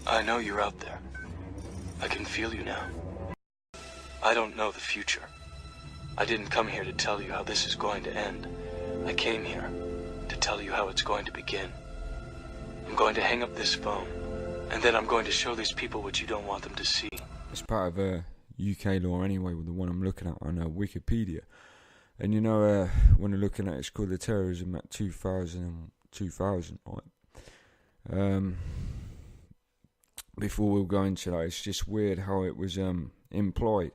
I know you're out there. I can feel you now. I don't know the future. I didn't come here to tell you how this is going to end. I came here to tell you how it's going to begin. I'm going to hang up this phone, and then I'm going to show these people what you don't want them to see. It's part of UK law anyway, with the one I'm looking at on Wikipedia. And you know, when I'm looking at it, it's called the Terrorism Act 2000, right? Before we'll go into that, it's just weird how it was applied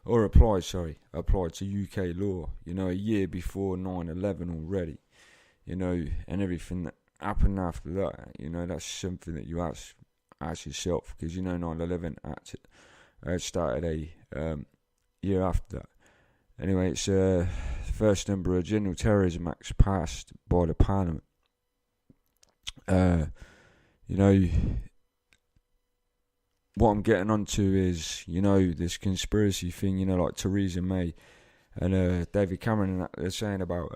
to UK law, you know, a year before 9/11 already, you know, and everything that happened after that, you know, that's something that you ask yourself, because, you know, 9/11 started a year after that. Anyway, it's the first number of general terrorism acts passed by the Parliament. You know, what I'm getting onto is, you know, this conspiracy thing, you know, like Theresa May and David Cameron and that, they're saying about,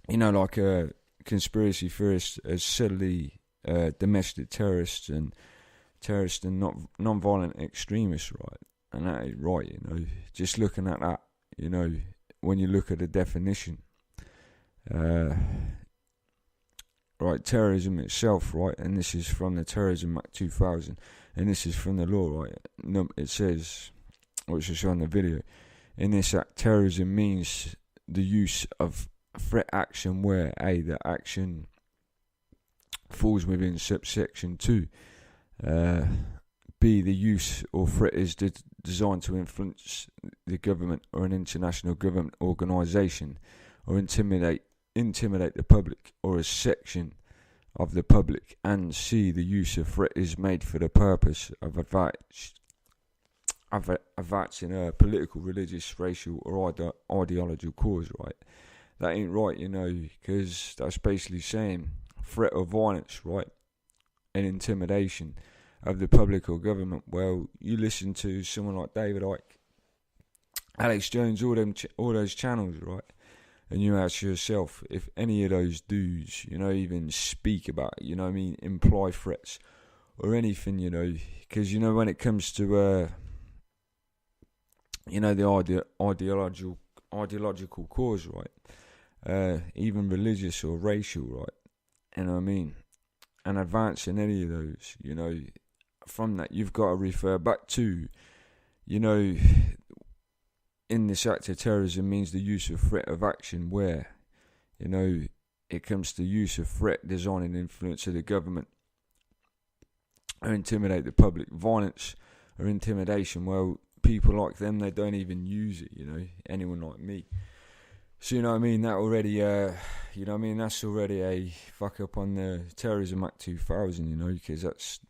you know, like conspiracy theorists as subtly domestic terrorists and not non-violent extremists, right? And that ain't right, you know. Just looking at that, you know, when you look at the definition, right, terrorism itself, right, and this is from the Terrorism Act 2000, and this is from the law, right. It says, which is shown in the video, in this act, terrorism means the use of threat action where A, the action falls within subsection 2, B, the use or threat is designed to influence the government or an international government organisation, or intimidate the public or a section of the public, and C, the use of threat is made for the purpose of advancing a political, religious, racial or ideological cause, right? That ain't right, you know, because that's basically saying threat of violence, right, and intimidation of the public or government. Well, you listen to someone like David Icke, Alex Jones, all those channels, right? And you ask yourself if any of those dudes, you know, even speak about, you know what I mean, imply threats or anything, you know, because, you know, when it comes to, you know, the ideological cause, right, even religious or racial, right, you know what I mean, and advancing any of those, you know, from that you've got to refer back to, you know, in this act of terrorism means the use of threat of action where, you know, it comes to use of threat, design and influence of the government or intimidate the public. Violence or intimidation, well, people like them, they don't even use it, you know, anyone like me. So, you know what I mean, that already, you know what I mean, that's already a fuck up on the Terrorism Act 2000, you know, because that's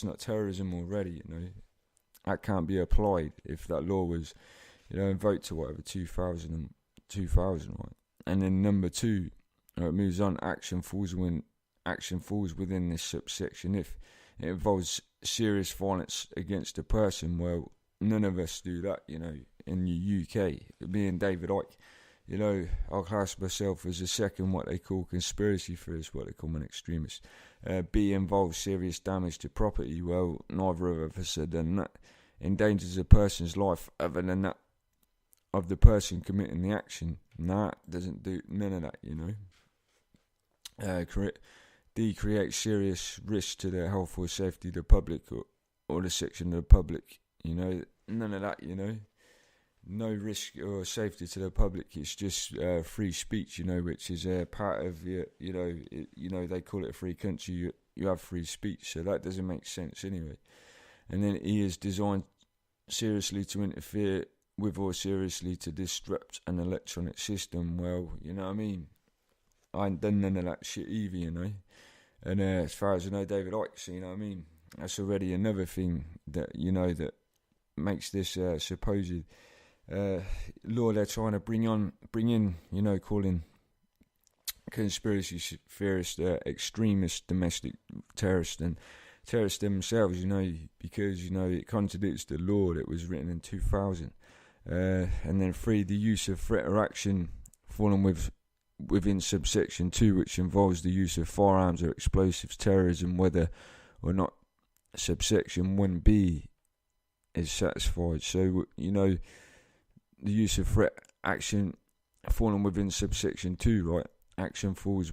not terrorism already, you know. That can't be applied if that law was, you know, invoked to whatever, 2000, right? And then number 2, it moves on, action falls within this subsection if it involves serious violence against a person. Well, none of us do that, you know, in the UK. Me and David Icke, you know, I'll class myself as a second what they call conspiracy theorist, what they call an extremist. B, involves serious damage to property. Well, neither of us have done that. Endangers a person's life other than that of the person committing the action. Nah, doesn't do none of that, you know. D, creates serious risk to the health or safety of the public or the section of the public, you know. None of that, you know. No risk or safety to the public. It's just free speech, you know, which is part of your, you know, they call it a free country. You have free speech, so that doesn't make sense anyway. And then E is designed seriously to interfere with or seriously to disrupt an electronic system. Well, you know what I mean, I ain't done none of that shit either, you know. And as far as I know, David Icke, you know what I mean, that's already another thing that, you know, that makes this supposed law they're trying to bring in, you know, calling conspiracy theorists extremist domestic terrorists and terrorists themselves, you know, because, you know, it contradicts the law that was written in 2000. And then 3, the use of threat or action falling within subsection 2, which involves the use of firearms or explosives. Terrorism, whether or not subsection 1b is satisfied. So, the use of threat action falling within subsection 2, right? Action falls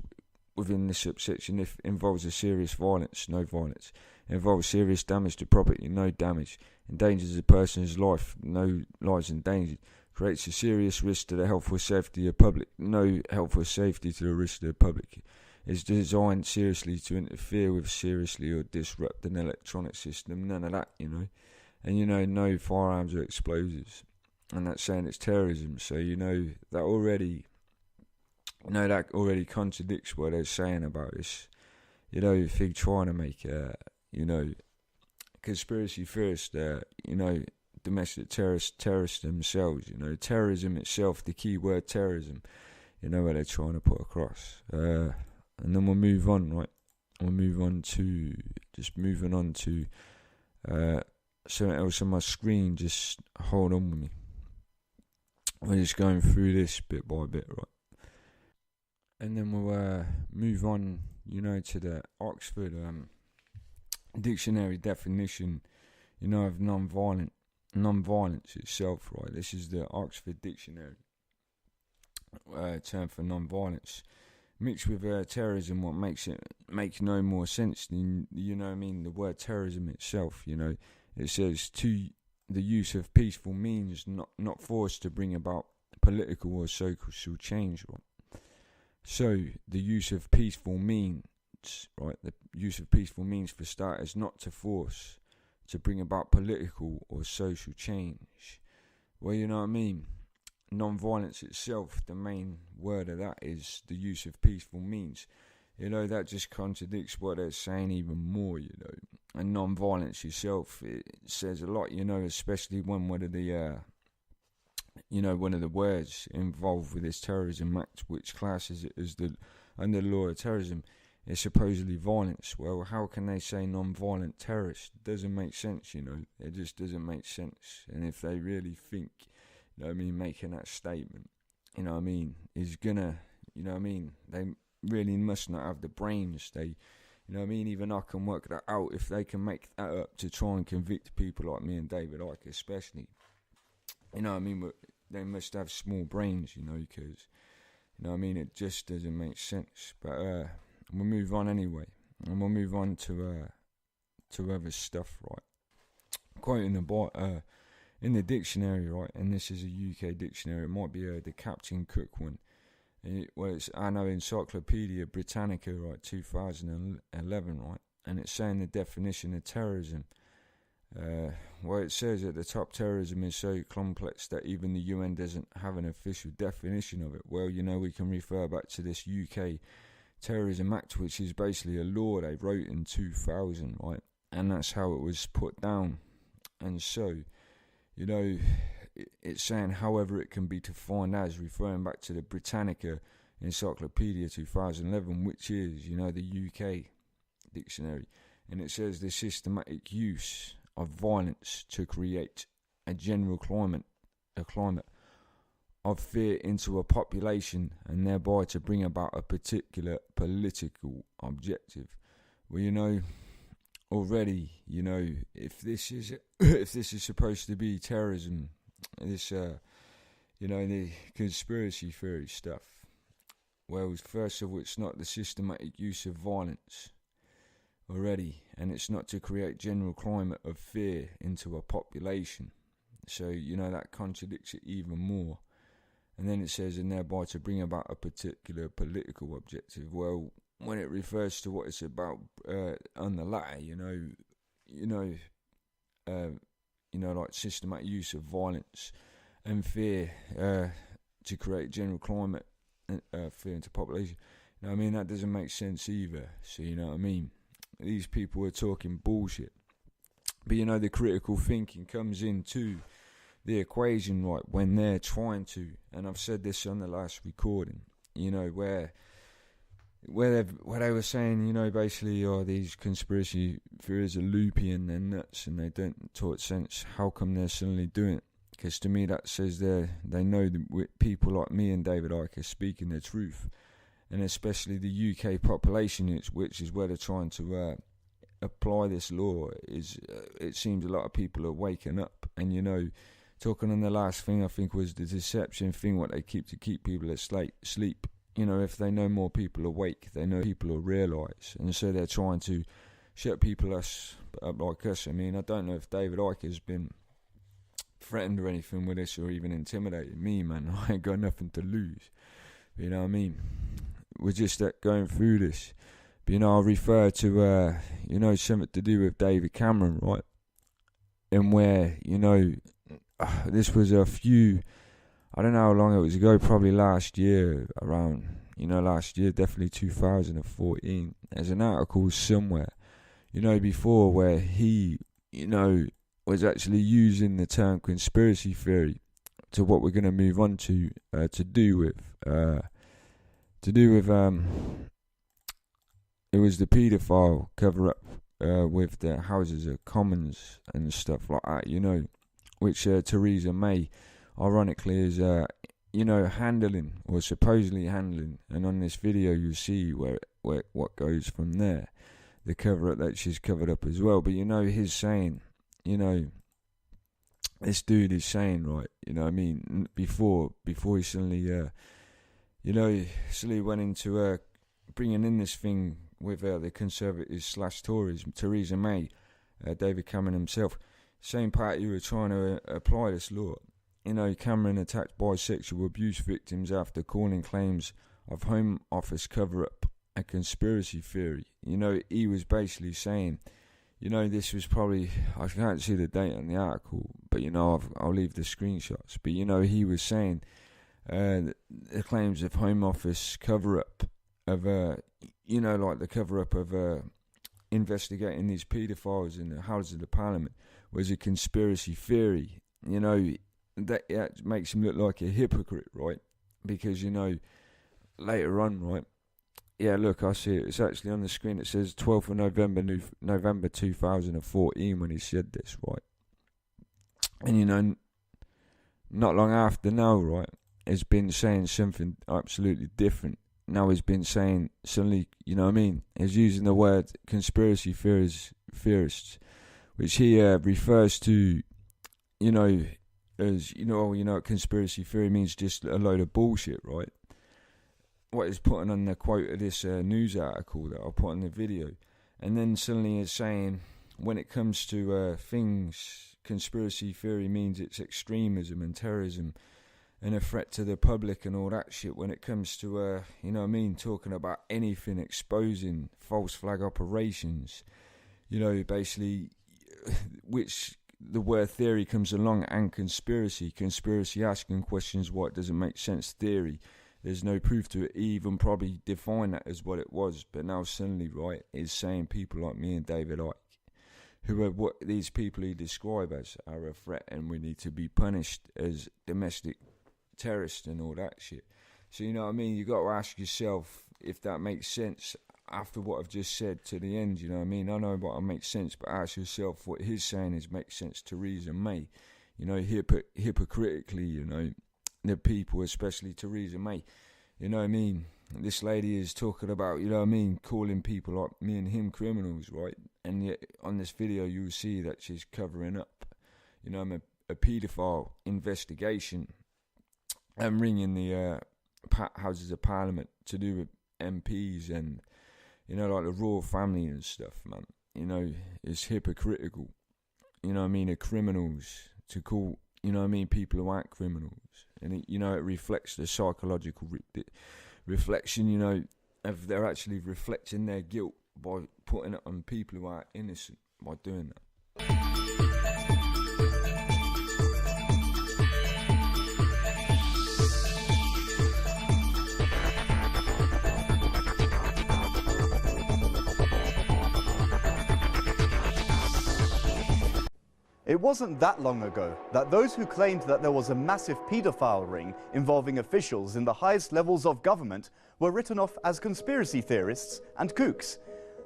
within the subsection if involves a serious violence, no violence. Involves serious damage to property, no damage. Endangers a person's life, no lives endangered. Creates a serious risk to the health or safety of the public, no health or safety to the risk to the public. Is designed seriously to interfere with seriously or disrupt an electronic system, none of that, And no firearms or explosives. And that's saying it's terrorism, so that already contradicts what they're saying about this. If they're trying to make conspiracy theorists, domestic terrorists themselves, terrorism itself, the key word terrorism, what they're trying to put across. And then we'll move on, right? We'll move on to, something else on my screen. Just hold on with me. We're just going through this bit by bit, right? And then we'll move on, to the Oxford dictionary definition, of non-violence itself, right? This is the Oxford dictionary term for non-violence. Mixed with terrorism, what makes it make no more sense than, the word terrorism itself, It says to the use of peaceful means, not force to bring about political or social change, right? So the use of peaceful means, right? The use of peaceful means for starters, not to force to bring about political or social change. Well, you know what I mean? Non-violence itself, the main word of that is the use of peaceful means. That just contradicts what they're saying even more, And non-violence itself, it says a lot, especially when one of the words involved with this terrorism act, which classes it as under the law of terrorism, is supposedly violence. Well, how can they say non-violent terrorist? It doesn't make sense, It just doesn't make sense. And if they really think, making that statement, is gonna, they really must not have the brains. They, even I can work that out. If they can make that up to try and convict people like me and David Icke especially, but they must have small brains, because, it just doesn't make sense. But we'll move on anyway, and we'll move on to other stuff, right? Quoting in the dictionary, right, and this is a UK dictionary, it might be the Captain Cook one. It's Anno Encyclopedia Britannica, right, 2011, right, and it's saying the definition of terrorism. It says at the top, terrorism is so complex that even the UN doesn't have an official definition of it. Well, we can refer back to this UK Terrorism Act, which is basically a law they wrote in 2000, right, and that's how it was put down. And so, it's saying, however, it can be defined as, referring back to the Britannica Encyclopedia 2011, which is, the UK dictionary, and it says the systematic use of violence to create a general climate of fear into a population, and thereby to bring about a particular political objective. Well, already, if this is supposed to be terrorism, this the conspiracy theory stuff, well, first of all, it's not the systematic use of violence already, and it's not to create general climate of fear into a population. So that contradicts it even more. And then it says, and thereby to bring about a particular political objective. Well, when it refers to what it's about on the latter, like systematic use of violence and fear to create general climate fear into population. That doesn't make sense either. So these people are talking bullshit. But the critical thinking comes into the equation, right, when they're trying to, and I've said this on the last recording, where they were saying, basically, these conspiracy theories are loopy and they're nuts and they don't talk sense. How come they're suddenly doing it? Because to me that says they know that people like me and David Icke are speaking the truth, and especially the UK population, which is where they're trying to apply this law is, it seems a lot of people are waking up. And, you know, talking on the last thing, I think, was the deception thing, what they keep to keep people asleep. You know, if they know more people awake, they know people will realise. And so they're trying to shut people up like us. I mean, I don't know if David Icke has been threatened or anything with this or even intimidated me, man. I ain't got nothing to lose. You know what I mean? We're just going through this. But, you know, I'll refer to, you know, something to do with David Cameron, right? And where, you know, this was a few, I don't know how long it was ago, probably last year, around, you know, last year, definitely 2014. There's an article somewhere, you know, before where he, you know, was actually using the term conspiracy theory to what we're going to move on to do with it was the paedophile cover-up with the Houses of Commons and stuff like that, you know, which Theresa May, ironically, is, you know, handling, or supposedly handling. And on this video, you see where what goes from there, the cover-up that she's covered up as well. But, you know, he's saying, you know, this dude is saying, right, you know what I mean, before he suddenly, you know, suddenly went into bringing in this thing with the Conservatives / Tories, Theresa May, David Cameron himself, same party who were trying to apply this law. You know, Cameron attacked bisexual abuse victims after calling claims of Home Office cover-up a conspiracy theory. You know, he was basically saying, you know, this was probably, I can't see the date on the article, but, you know, I'll leave the screenshots. But, you know, he was saying the claims of Home Office cover-up of, you know, like the cover-up of investigating these paedophiles in the Houses of the Parliament was a conspiracy theory. You know, that makes him look like a hypocrite, right? Because, you know, later on, right? Yeah, look, I see it. It's actually on the screen. It says 12th of November 2014 when he said this, right? And, you know, not long after now, right, has been saying something absolutely different. Now he's been saying suddenly, you know what I mean? He's using the word conspiracy theorists, which he refers to, you know, as, you know, conspiracy theory means just a load of bullshit, right? What he's putting on the quote of this news article that I'll put on the video. And then suddenly he's saying, when it comes to things, conspiracy theory means it's extremism and terrorism and a threat to the public and all that shit. When it comes to, you know what I mean, talking about anything, exposing false flag operations, you know, basically, which the word theory comes along, and conspiracy asking questions, what doesn't make sense, theory. There's no proof to it. He even probably defined that as what it was. But now suddenly, right, is saying people like me and David Icke, who are what these people he describe as, are a threat and we need to be punished as domestic terrorists and all that shit. So, you know what I mean? You got to ask yourself if that makes sense after what I've just said to the end. You know what I mean? I know what makes sense, but ask yourself what he's saying makes sense to Theresa May. You know, hypocritically, you know, the people, especially Theresa May. You know what I mean? This lady is talking about, you know what I mean, calling people like me and him criminals, right? And yet on this video you'll see that she's covering up, you know, a paedophile investigation and ringing the Houses of Parliament to do with MPs and, you know, like the royal family and stuff, man. You know, it's hypocritical, you know what I mean, of criminals to call, you know what I mean, people who aren't criminals. And, it, you know, it reflects the psychological reflection, you know, of they're actually reflecting their guilt by putting it on people who are innocent by doing that. It wasn't that long ago that those who claimed that there was a massive paedophile ring involving officials in the highest levels of government were written off as conspiracy theorists and kooks.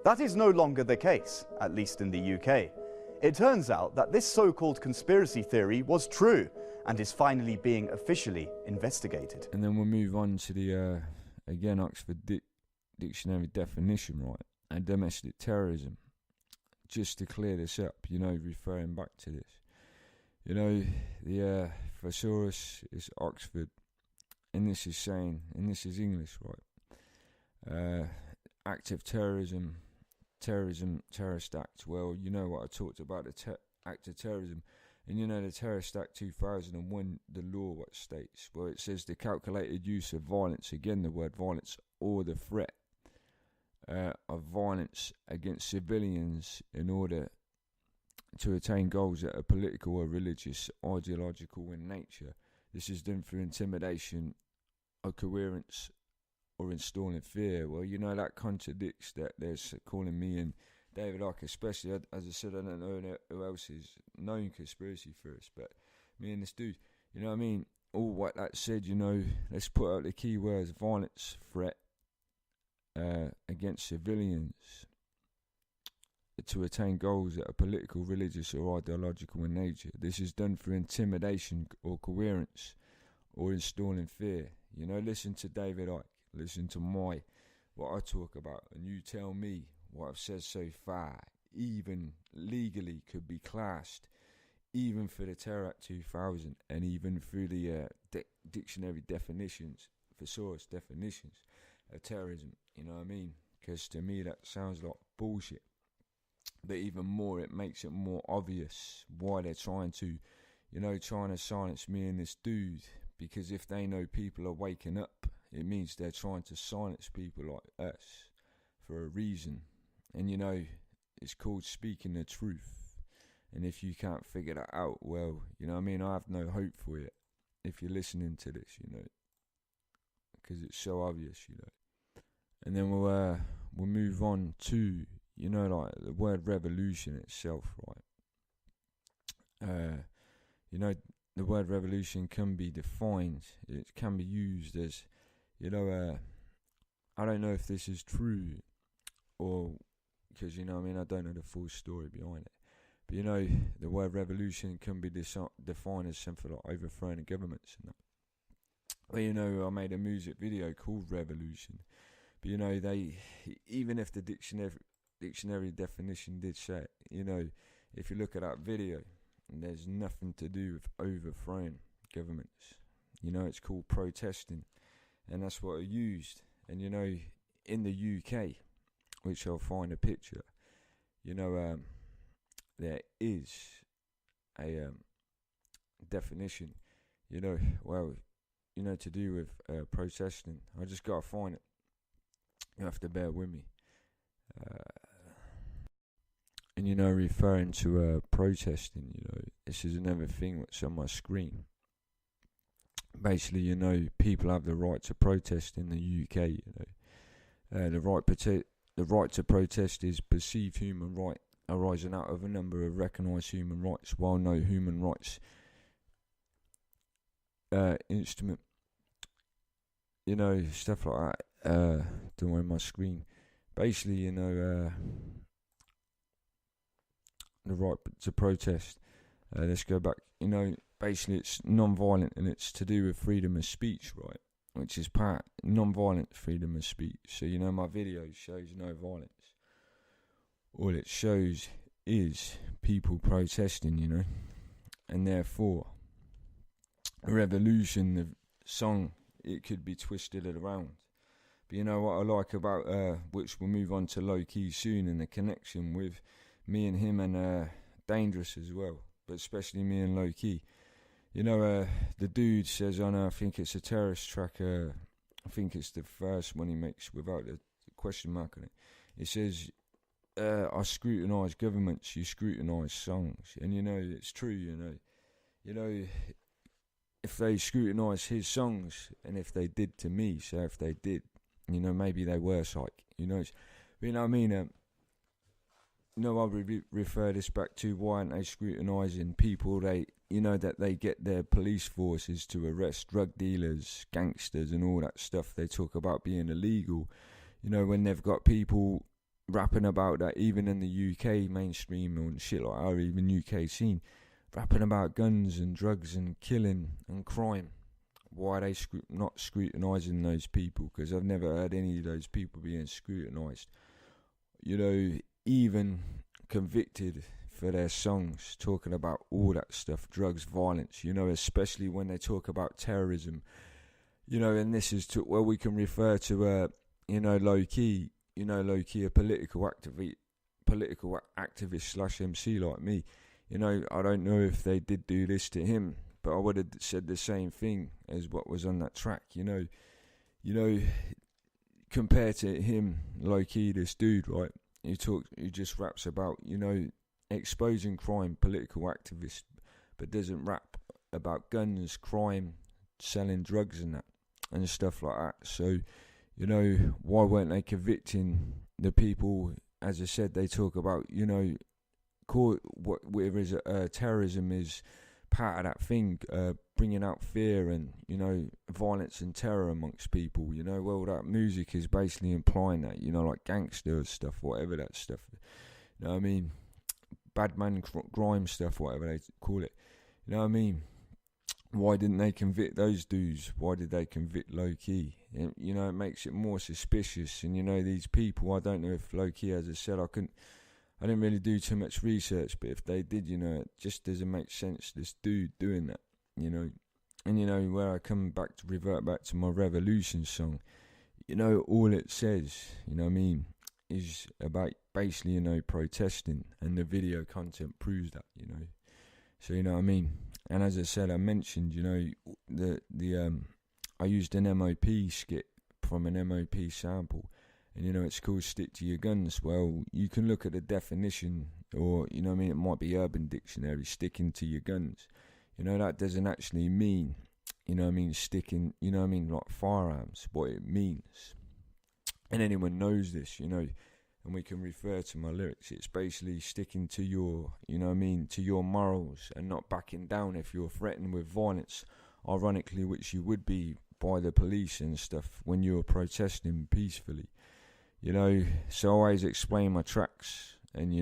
That is no longer the case, at least in the UK. It turns out that this so-called conspiracy theory was true and is finally being officially investigated. And then we'll move on to the, again, Oxford Dictionary definition, right? And domestic terrorism. just to clear this up, referring back to this, the thesaurus is Oxford, and this is English, right? Act of terrorism, terrorist act. Well, you know what I talked about, the act of terrorism. And the Terrorist Act 2001, the law what states? Well, it says the calculated use of violence, again the word violence, or the threat of violence against civilians in order to attain goals that are political or religious, ideological in nature. This is done through intimidation or coherence or installing fear. Well, that contradicts that. There's calling me and David Icke, especially, as I said, I don't know who else is known conspiracy theorists, but me and this dude, you know what I mean? All what that said, let's put out the key words: violence, threat against civilians to attain goals that are political, religious, or ideological in nature. This is done through intimidation or coherence or installing fear. Listen to David Icke, listen to what I talk about, and you tell me what I've said so far, even legally could be classed, even for the Terror Act 2000, and even through the dictionary definitions, thesaurus definitions of terrorism, you know what I mean? Because to me that sounds like bullshit. But even more, it makes it more obvious why they're trying to silence me and this dude, because if they know people are waking up, it means they're trying to silence people like us for a reason. And it's called speaking the truth. And if you can't figure that out, well, I have no hope for you if you're listening to this, because it's so obvious, And then we'll move on to, the word revolution itself, right? The word revolution can be defined. It can be used as, I don't know if this is true, or because I don't know the full story behind it. But the word revolution can be defined as something like overthrowing the governments and that. Well, I made a music video called Revolution. But they, even if the dictionary definition did say it, if you look at that video, there's nothing to do with overthrowing governments. It's called protesting, and that's what I used. And in the UK, which I'll find a picture, there is a definition, to do with protesting. I just gotta find it. You have to bear with me. And referring to protesting, this is another thing that's on my screen. Basically, people have the right to protest in the UK. The right to protest is perceived human right arising out of a number of recognised human rights, while no human rights instrument, stuff like that. Doing my screen. Basically, the right to protest. Let's go back. Basically it's non-violent, and it's to do with freedom of speech, right? Which is part non-violent freedom of speech. So my video shows no violence. All it shows is people protesting, and therefore revolution, the song, it could be twisted around. But what I like about which we'll move on to Low Key soon, and the connection with me and him, and Dangerous as well, but especially me and Low Key. The dude says on, I think it's a terrorist track, I think it's the first one he makes without the question mark on it. It says, I scrutinise governments, you scrutinise songs. And it's true, if they scrutinise his songs, and if they did to me, so if they did, maybe they were psych, but what I mean? I'll refer this back to why aren't they scrutinising people that they get their police forces to arrest drug dealers, gangsters and all that stuff they talk about being illegal, when they've got people rapping about that, even in the UK mainstream and shit like that, or even UK scene, rapping about guns and drugs and killing and crime. Why are they not scrutinising those people? Because I've never heard any of those people being scrutinised. Even convicted for their songs talking about all that stuff, drugs, violence, especially when they talk about terrorism, and this is where we can refer to, low-key, low-key a political activist slash MC like me. I don't know if they did do this to him, but I would have said the same thing as what was on that track, compared to him, low-key, this dude, right? He just raps about, exposing crime, political activist, but doesn't rap about guns, crime, selling drugs and that, and stuff like that. So, why weren't they convicting the people? As I said, they talk about, terrorism is part of that thing, bringing out fear and, violence and terror amongst people, well, that music is basically implying that, like gangster stuff, whatever that stuff, you know what I mean, bad man grime stuff, whatever they call it, you know what I mean. Why didn't they convict those dudes? Why did they convict Low-Key? It makes it more suspicious, and, these people, I don't know if Low-Key, as I said, I didn't really do too much research, but if they did, it just doesn't make sense, this dude doing that, And, where I revert back to my Revolution song, all it says, is about basically, protesting, and the video content proves that, So, what I mean? And as I said, I mentioned, I used an MOP skit from an MOP sample. And, it's called Stick to Your Guns. Well, you can look at the definition, or, it might be Urban Dictionary, sticking to your guns. That doesn't actually mean, sticking, like firearms, what it means. And anyone knows this, and we can refer to my lyrics. It's basically sticking to your, to your morals, and not backing down if you're threatened with violence, ironically, which you would be by the police and stuff when you're protesting peacefully. So I always explain my tracks, and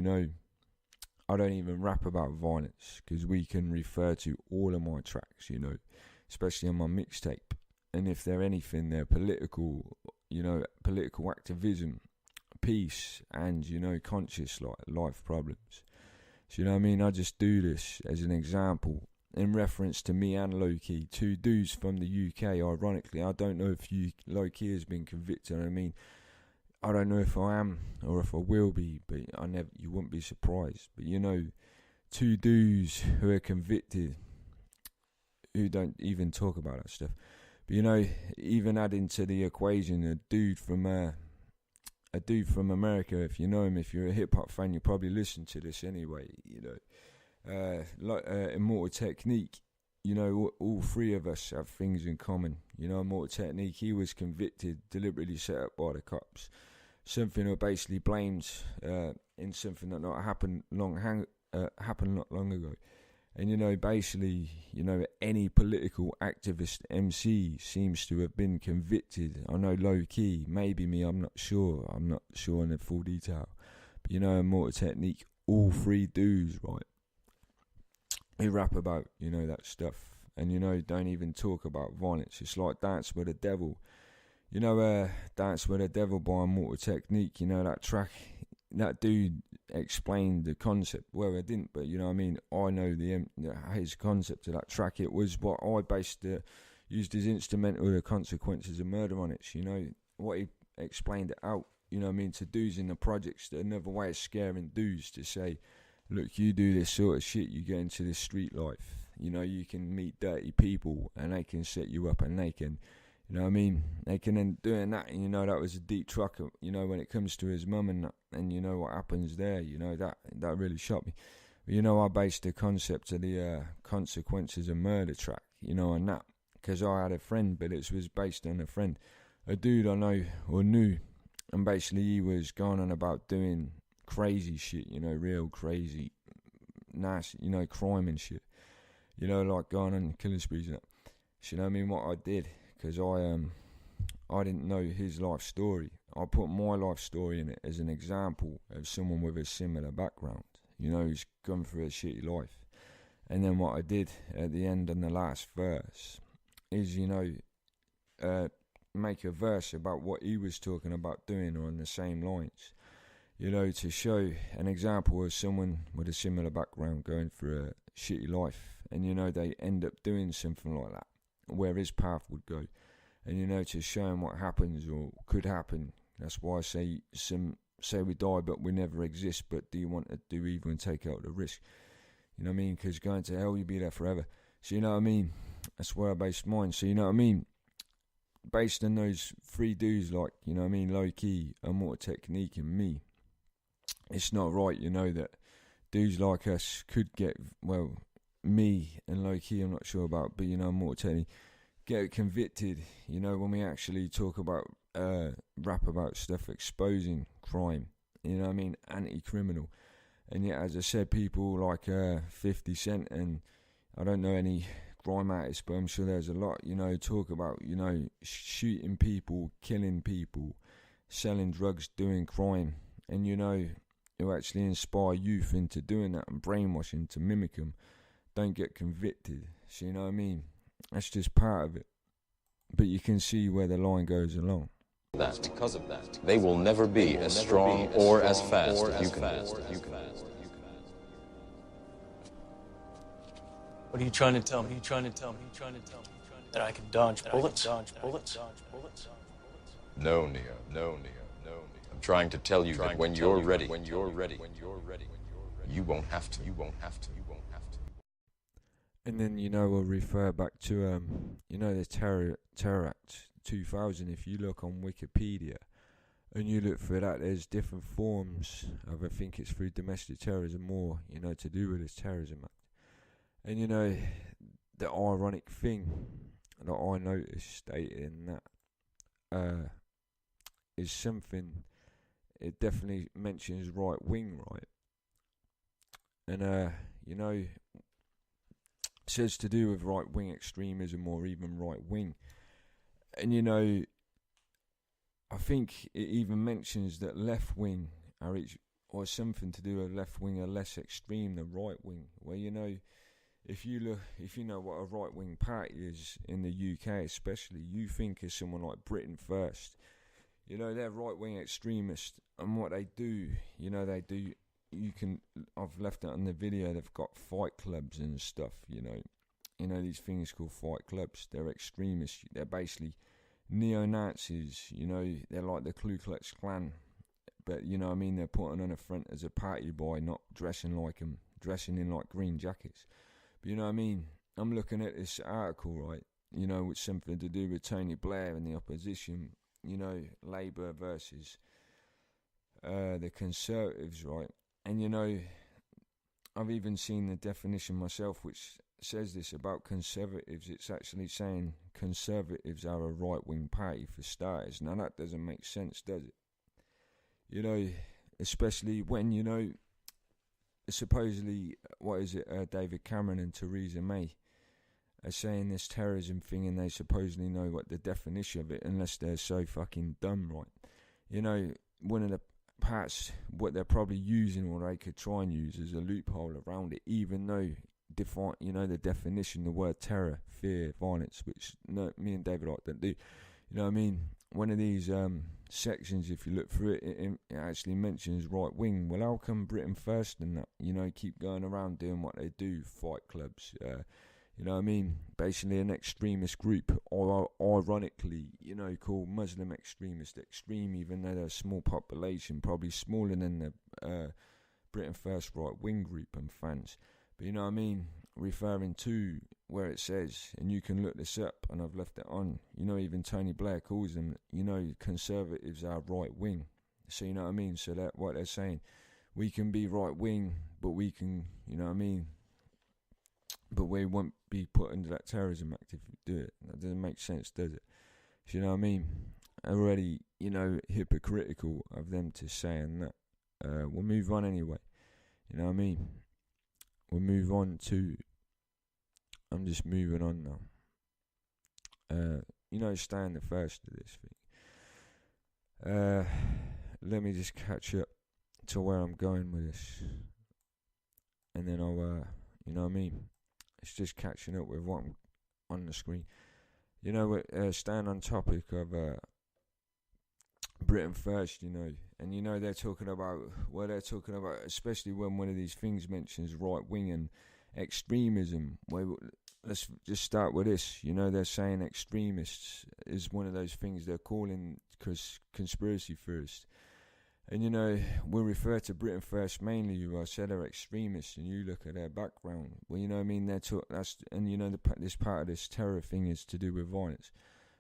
I don't even rap about violence, because we can refer to all of my tracks, especially on my mixtape, and if they're anything, they're political, political activism, peace, and, conscious life problems. So, I just do this as an example, in reference to me and Low-Key, two dudes from the UK, ironically. I don't know if Low-Key has been convicted, I don't know if I am or if I will be, but you wouldn't be surprised. But two dudes who are convicted, who don't even talk about that stuff. But even adding to the equation, a dude from America, if you know him, if you're a hip hop fan, you probably listen to this anyway. Immortal Technique. All three of us have things in common. Immortal Technique, he was convicted, deliberately set up by the cops. Something that basically blames in something that not happened happened not long ago. And basically, any political activist MC seems to have been convicted. I know Low-Key, maybe me, I'm not sure in the full detail. But Immortal Technique, all three dudes, right? Who rap about, that stuff. And, don't even talk about violence. It's like Dance with the Devil. Dance with the Devil by Immortal Technique, that track, that dude explained the concept. Well, I didn't, but, I know his concept of that track. It was what I used his instrumental, The Consequences of Murder on it. What he explained it out, to dudes in the projects. Another way of scaring dudes to say, look, you do this sort of shit, you get into this street life, you can meet dirty people and they can set you up, and they can, they can end doing that, and that was a deep truck, when it comes to his mum and that, and what happens there, that really shocked me. But I based the concept of the Consequences of Murder track, on that, because I had a friend, but it was based on a dude I know or knew, and basically he was going on about doing crazy shit, real crazy, nasty, crime and shit, like going on killing sprees and that. So, what I did, because I didn't know his life story, I put my life story in it as an example of someone with a similar background, who's gone through a shitty life. And then what I did at the end on the last verse is, make a verse about what he was talking about doing, or on the same lines. you know, to show an example of someone with a similar background going through a shitty life, and, you know, they end up doing something like that, where his path would go, and, you know, to show him what happens or could happen. That's why I say say we die but we never exist, but do you want to do either and take out the risk? You know what I mean? Because going to hell, you'll be there forever. So, you know what I mean? That's where I based mine. So, you know what I mean? Based on those three dudes, like, you know what I mean, low key, a more technique in me, it's not right, you know, that dudes like us could get, well, me and low key, I'm not sure about, but, you know, more technique, get convicted, you know, when we actually talk about, rap about stuff exposing crime, you know what I mean, anti-criminal. And yet, as I said, people like 50 Cent, and I don't know any crime artists, but I'm sure there's a lot, you know, talk about, you know, shooting people, killing people, selling drugs, doing crime, and, you know, who actually inspire youth into doing that and brainwashing to mimic them, don't get convicted. So, you know what I mean? That's just part of it. But you can see where the line goes along. Because of that, they will never be as strong or as fast as you can be. What are you trying to tell me? That I can dodge bullets? No, Neo. I'm trying to tell you that when you're ready, you won't have to. And then, you know, we'll refer back to, you know, the Terror Act 2000. If you look on Wikipedia and you look for that, there's different forms of, I think it's through domestic terrorism, more, you know, to do with this terrorism act. And, you know, the ironic thing that I noticed in that is something, it definitely mentions right wing, right? And, you know, says to do with right wing extremism or even right wing. And, you know, I think it even mentions that left wing or something to do with left wing are less extreme than right wing. Where, you know, if you know what a right wing party is in the UK, especially, you think of someone like Britain First. You know, they're right wing extremists, and what they do, you know, I've left it on the video, they've got fight clubs and stuff, you know, these things called fight clubs. They're extremists, they're basically neo-Nazis, you know, they're like the Ku Klux Klan, but, you know what I mean, they're putting on a front as a party boy, not dressing like them, dressing in like green jackets. But, you know what I mean, I'm looking at this article, right, you know, with something to do with Tony Blair and the opposition, you know, Labour versus the Conservatives, right? And, you know, I've even seen the definition myself, which says this about Conservatives. It's actually saying Conservatives are a right-wing party for starters. Now, that doesn't make sense, does it? You know, especially when, you know, supposedly, David Cameron and Theresa May are saying this terrorism thing, and they supposedly know what the definition of it, unless they're so fucking dumb, right? You know, one of the parts, what they're probably using, or they could try and use, as a loophole around it, even though you know, the definition, the word terror, fear, violence, which me and David Icke don't do. You know what I mean? One of these sections, if you look through it, it actually mentions right wing. Well, how come Britain First and that, you know, keep going around doing what they do, fight clubs, you know what I mean? Basically an extremist group, or ironically, you know, called Muslim extremist, extreme, even though they're a small population, probably smaller than the Britain First right wing group and fans. But, you know what I mean? Referring to where it says, and you can look this up, and I've left it on, you know, even Tony Blair calls them, you know, Conservatives are right wing. So, you know what I mean? So that what they're saying, we can be right wing, but we can, you know what I mean? But we won't be put under that terrorism act if we do it. That doesn't make sense, does it? So, you know what I mean? Already, you know, hypocritical of them to saying that. We'll move on anyway. You know what I mean? We'll move on to... I'm just moving on now. You know, staying the first of this thing. Let me just catch up to where I'm going with this. And then I'll, you know what I mean? It's just catching up with what I'm on the screen. You know, staying on topic of Britain first, you know, and you know they're talking about, especially when one of these things mentions right wing and extremism. Well, let's just start with this. You know, they're saying extremists is one of those things they're calling conspiracy theorists. And you know, we refer to Britain first mainly, who I said are extremists, and you look at their background. Well, you know what I mean? And you know, this part of this terror thing is to do with violence.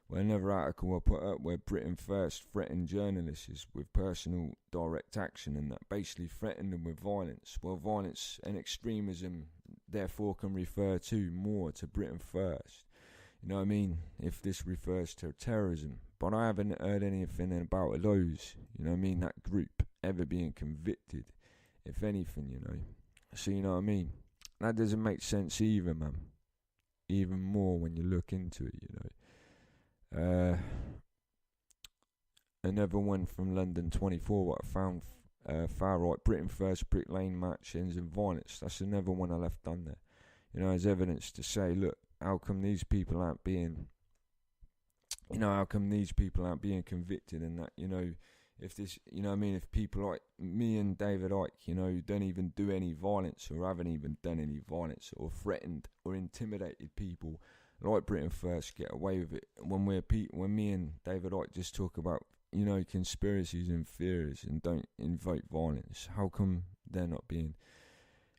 Well, another article I put up where Britain first threatened journalists with personal direct action, and that basically threatened them with violence. Well, violence and extremism therefore can refer to more to Britain first. You know what I mean? If this refers to terrorism. But I haven't heard anything about those, you know what I mean, that group ever being convicted, if anything, you know. So, you know what I mean? That doesn't make sense either, man. Even more when you look into it, you know. Another one from London 24, what I found, far right, Britain first Brick Lane march ends in violence. That's another one I left on there. You know, as evidence to say, look, how come these people aren't being convicted, and that, you know, if this, you know what I mean, if people like me and David Icke, you know, don't even do any violence or haven't even done any violence or threatened or intimidated people like Britain first get away with it, when me and David Icke just talk about, you know, conspiracies and theories and don't invoke violence, how come they're not being,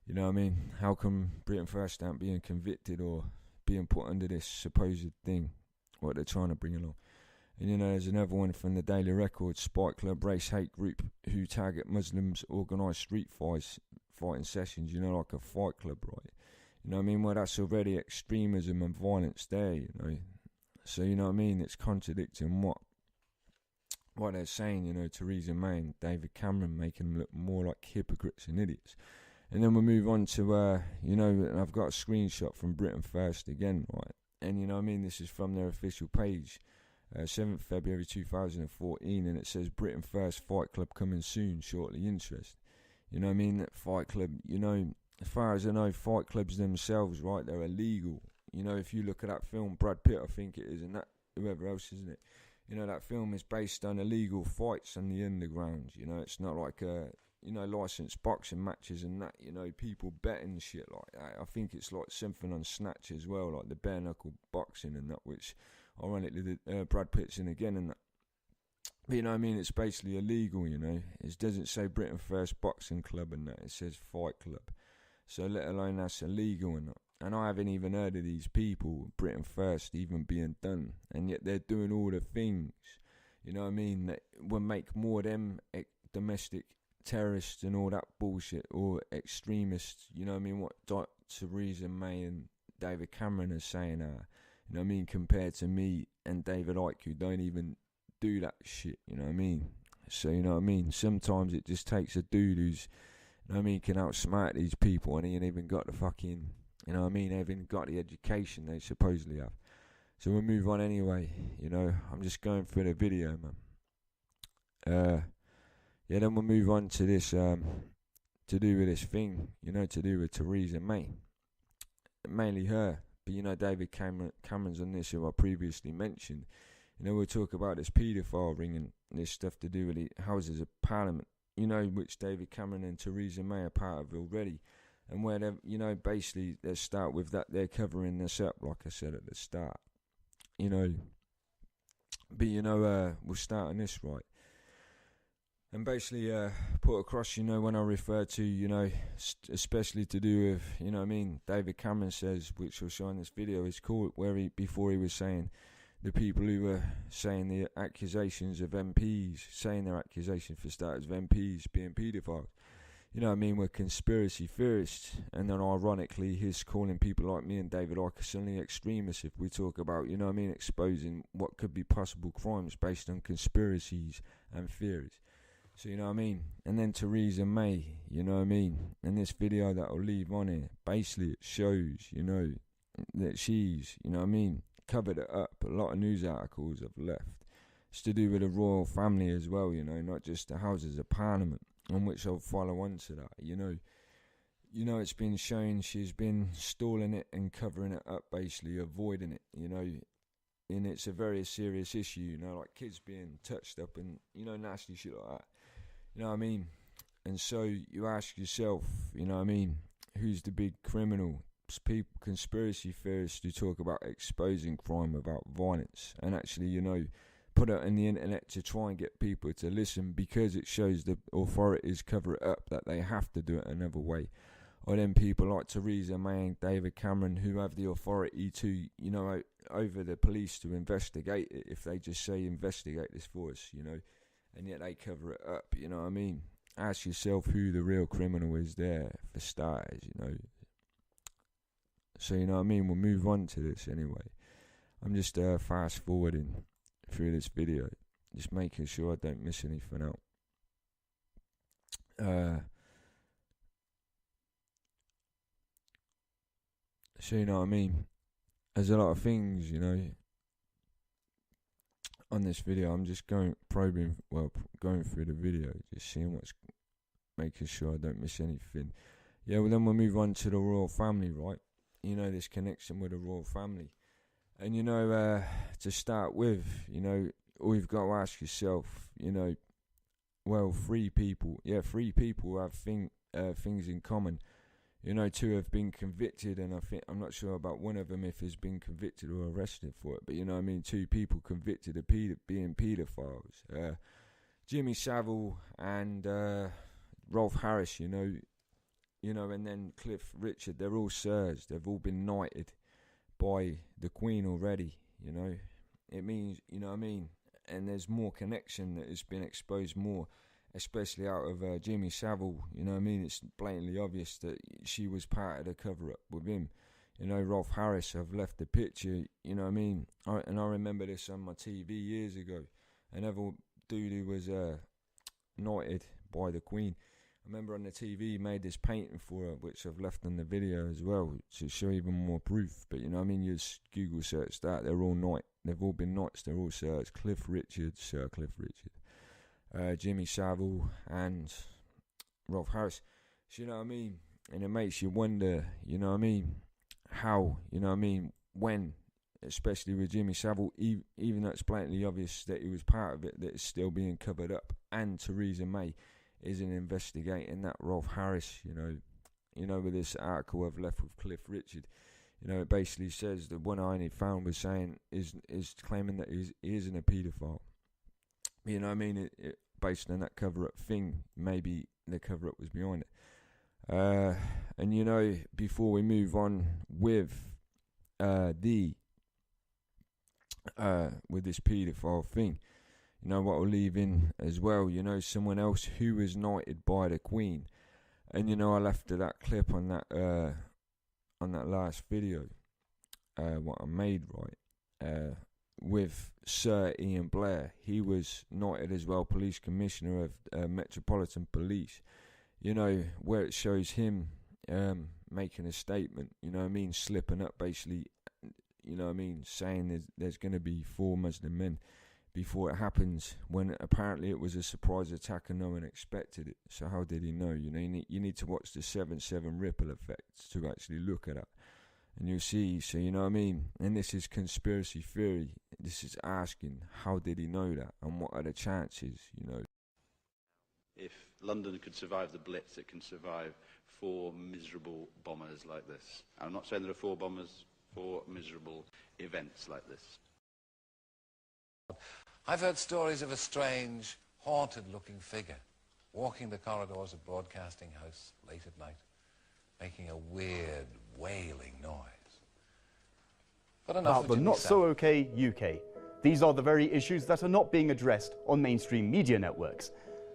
you know what I mean, how come Britain first aren't being convicted or being put under this supposed thing what they're trying to bring along? And you know, there's another one from the Daily Record, Spike Club race hate group who target Muslims organise street fighting sessions, you know, like a fight club, right? You know what I mean? Well, that's already extremism and violence there, you know. So, you know what I mean? It's contradicting what they're saying, you know, Theresa May and David Cameron, making them look more like hypocrites and idiots. And then we'll move on to, you know, and I've got a screenshot from Britain First again, right? And, you know what I mean? This is from their official page, 7th February 2014, and it says, Britain First Fight Club coming soon, shortly interest. You know what I mean? That Fight Club, you know, as far as I know, fight clubs themselves, right, they're illegal. You know, if you look at that film, Brad Pitt, I think it is, and that, whoever else, isn't it? You know, that film is based on illegal fights on the underground. You know, it's not like, you know, licensed boxing matches and that, you know, people betting shit like that. I think it's like something on Snatch as well, like the bare knuckle boxing and that, which, ironically, Brad Pitt's in again and that. But, you know what I mean, it's basically illegal, you know. It doesn't say Britain First Boxing Club and that, it says Fight Club. So let alone that's illegal and that. And I haven't even heard of these people, Britain First, even being done. And yet they're doing all the things, you know what I mean, that will make more of them domestic terrorists and all that bullshit, or extremists, you know what I mean, what Theresa May and David Cameron are saying are, you know what I mean, compared to me and David Icke, who don't even do that shit, you know what I mean. So, you know what I mean, sometimes it just takes a dude who's, you know what I mean, can outsmart these people, and he ain't even got the fucking, you know what I mean, they haven't got the education they supposedly have. So we'll move on anyway, you know, I'm just going through the video, man. Yeah, then we'll move on to this, to do with this thing, you know, to do with Theresa May. Mainly her, but you know, David Cameron's on this, who I previously mentioned. You know, we'll talk about this paedophile ring and this stuff to do with the Houses of Parliament, you know, which David Cameron and Theresa May are part of already. And where they're, you know, basically, let's start with that, they're covering this up, like I said at the start, you know. But, you know, we'll start on this, right. And basically, put across, you know, when I refer to, you know, especially to do with, you know what I mean, David Cameron says, which will show in this video, is called, where before he was saying, the people who were saying the accusations of MPs, saying their accusations for starters of MPs being paedophiles, you know what I mean, were conspiracy theorists. And then ironically, he's calling people like me and David Icke suddenly extremists if we talk about, you know what I mean, exposing what could be possible crimes based on conspiracies and theories. So, you know what I mean? And then Theresa May, you know what I mean? In this video that I'll leave on here, basically it shows, you know, that she's, you know what I mean, covered it up. A lot of news articles have left. It's to do with the royal family as well, you know, not just the Houses of Parliament, on which I'll follow on to that, you know. You know, it's been shown she's been stalling it and covering it up, basically, avoiding it, you know. and it's a very serious issue, you know, like kids being touched up and, you know, nasty shit like that. You know what I mean? And so you ask yourself, you know what I mean, who's the big criminal? People, conspiracy theorists who talk about exposing crime without violence, and actually, you know, put it on the internet to try and get people to listen because it shows the authorities cover it up, that they have to do it another way. Or then people like Theresa May and David Cameron, who have the authority to, you know, over the police to investigate it if they just say investigate this for us, you know, and yet they cover it up, you know what I mean? Ask yourself who the real criminal is there, for starters, you know. So, you know what I mean? We'll move on to this anyway. I'm just fast forwarding through this video, just making sure I don't miss anything out. So, you know what I mean? There's a lot of things, you know, on this video. I'm just going through the video, just seeing what's, making sure I don't miss anything. Yeah, well then we'll move on to the royal family, right? You know, this connection with the royal family. And, you know, to start with, you know, all you've got to ask yourself, you know, well, three people have things in common. You know, 2 have been convicted, and I'm not sure about one of them if he's been convicted or arrested for it. But, you know what I mean, 2 people convicted of being paedophiles. Jimmy Savile and Rolf Harris, you know, and then Cliff Richard, they're all sirs. They've all been knighted by the Queen already, you know. It means, you know what I mean? And there's more connection that has been exposed more, especially out of Jimmy Savile, you know what I mean? It's blatantly obvious that she was part of the cover-up with him. You know, Rolf Harris, I've left the picture, you know what I mean? I remember this on my TV years ago. Another dude who was knighted by the Queen. I remember on the TV he made this painting for her, which I've left on the video as well, to show even more proof. But you know what I mean, you just Google search that, they're all knight. They've all been knights, they're all sirs. Cliff Richard, Sir Cliff Richard. Jimmy Savile and Rolf Harris. So you know what I mean? And it makes you wonder, you know what I mean, how, you know what I mean, when, especially with Jimmy Savile, even though it's blatantly obvious that he was part of it, that it's still being covered up. And Theresa May isn't investigating that. Rolf Harris, you know, with this article I've left with Cliff Richard, you know, it basically says that one I only found was saying is claiming that he isn't a paedophile. You know what I mean? It based on that cover-up thing, maybe the cover-up was behind it. And you know, before we move on with this paedophile thing, you know what I'll leave in as well, you know, someone else who was knighted by the Queen. And you know, I left that clip on that last video, what I made, right, with Sir Ian Blair. He was knighted as well, Police Commissioner of Metropolitan Police, you know, where it shows him making a statement, you know what I mean, slipping up basically, you know what I mean, saying there's going to be 4 Muslim men before it happens, when apparently it was a surprise attack and no one expected it. So how did he know? You know, you need to watch the 7/7 ripple effects to actually look at that, and you'll see. So you know what I mean. And this is conspiracy theory. This is asking, how did he know that, and what are the chances? You know, if London could survive the Blitz, it can survive 4 miserable bombers like this. I'm not saying there are 4 bombers, 4 miserable events like this. I've heard stories of a strange, haunted-looking figure walking the corridors of Broadcasting House late at night, making a weird, wailing noise. But enough about the Not So OK UK. These are the very issues that are not being addressed on mainstream media networks.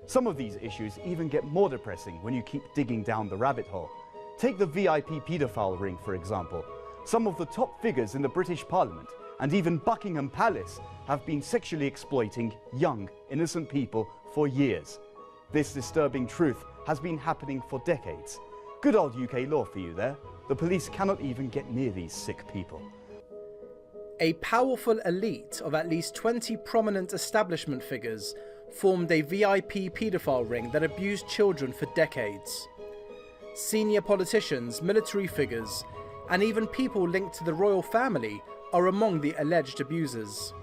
Some of these issues even get more depressing when you keep digging down the rabbit hole. Take the VIP paedophile ring, for example. Some of the top figures in the British Parliament and even Buckingham Palace have been sexually exploiting young, innocent people for years. This disturbing truth has been happening for decades. Good old UK law for you there. The police cannot even get near these sick people. A powerful elite of at least 20 prominent establishment figures formed a VIP paedophile ring that abused children for decades. Senior politicians, military figures, and even people linked to the royal family are among the alleged abusers.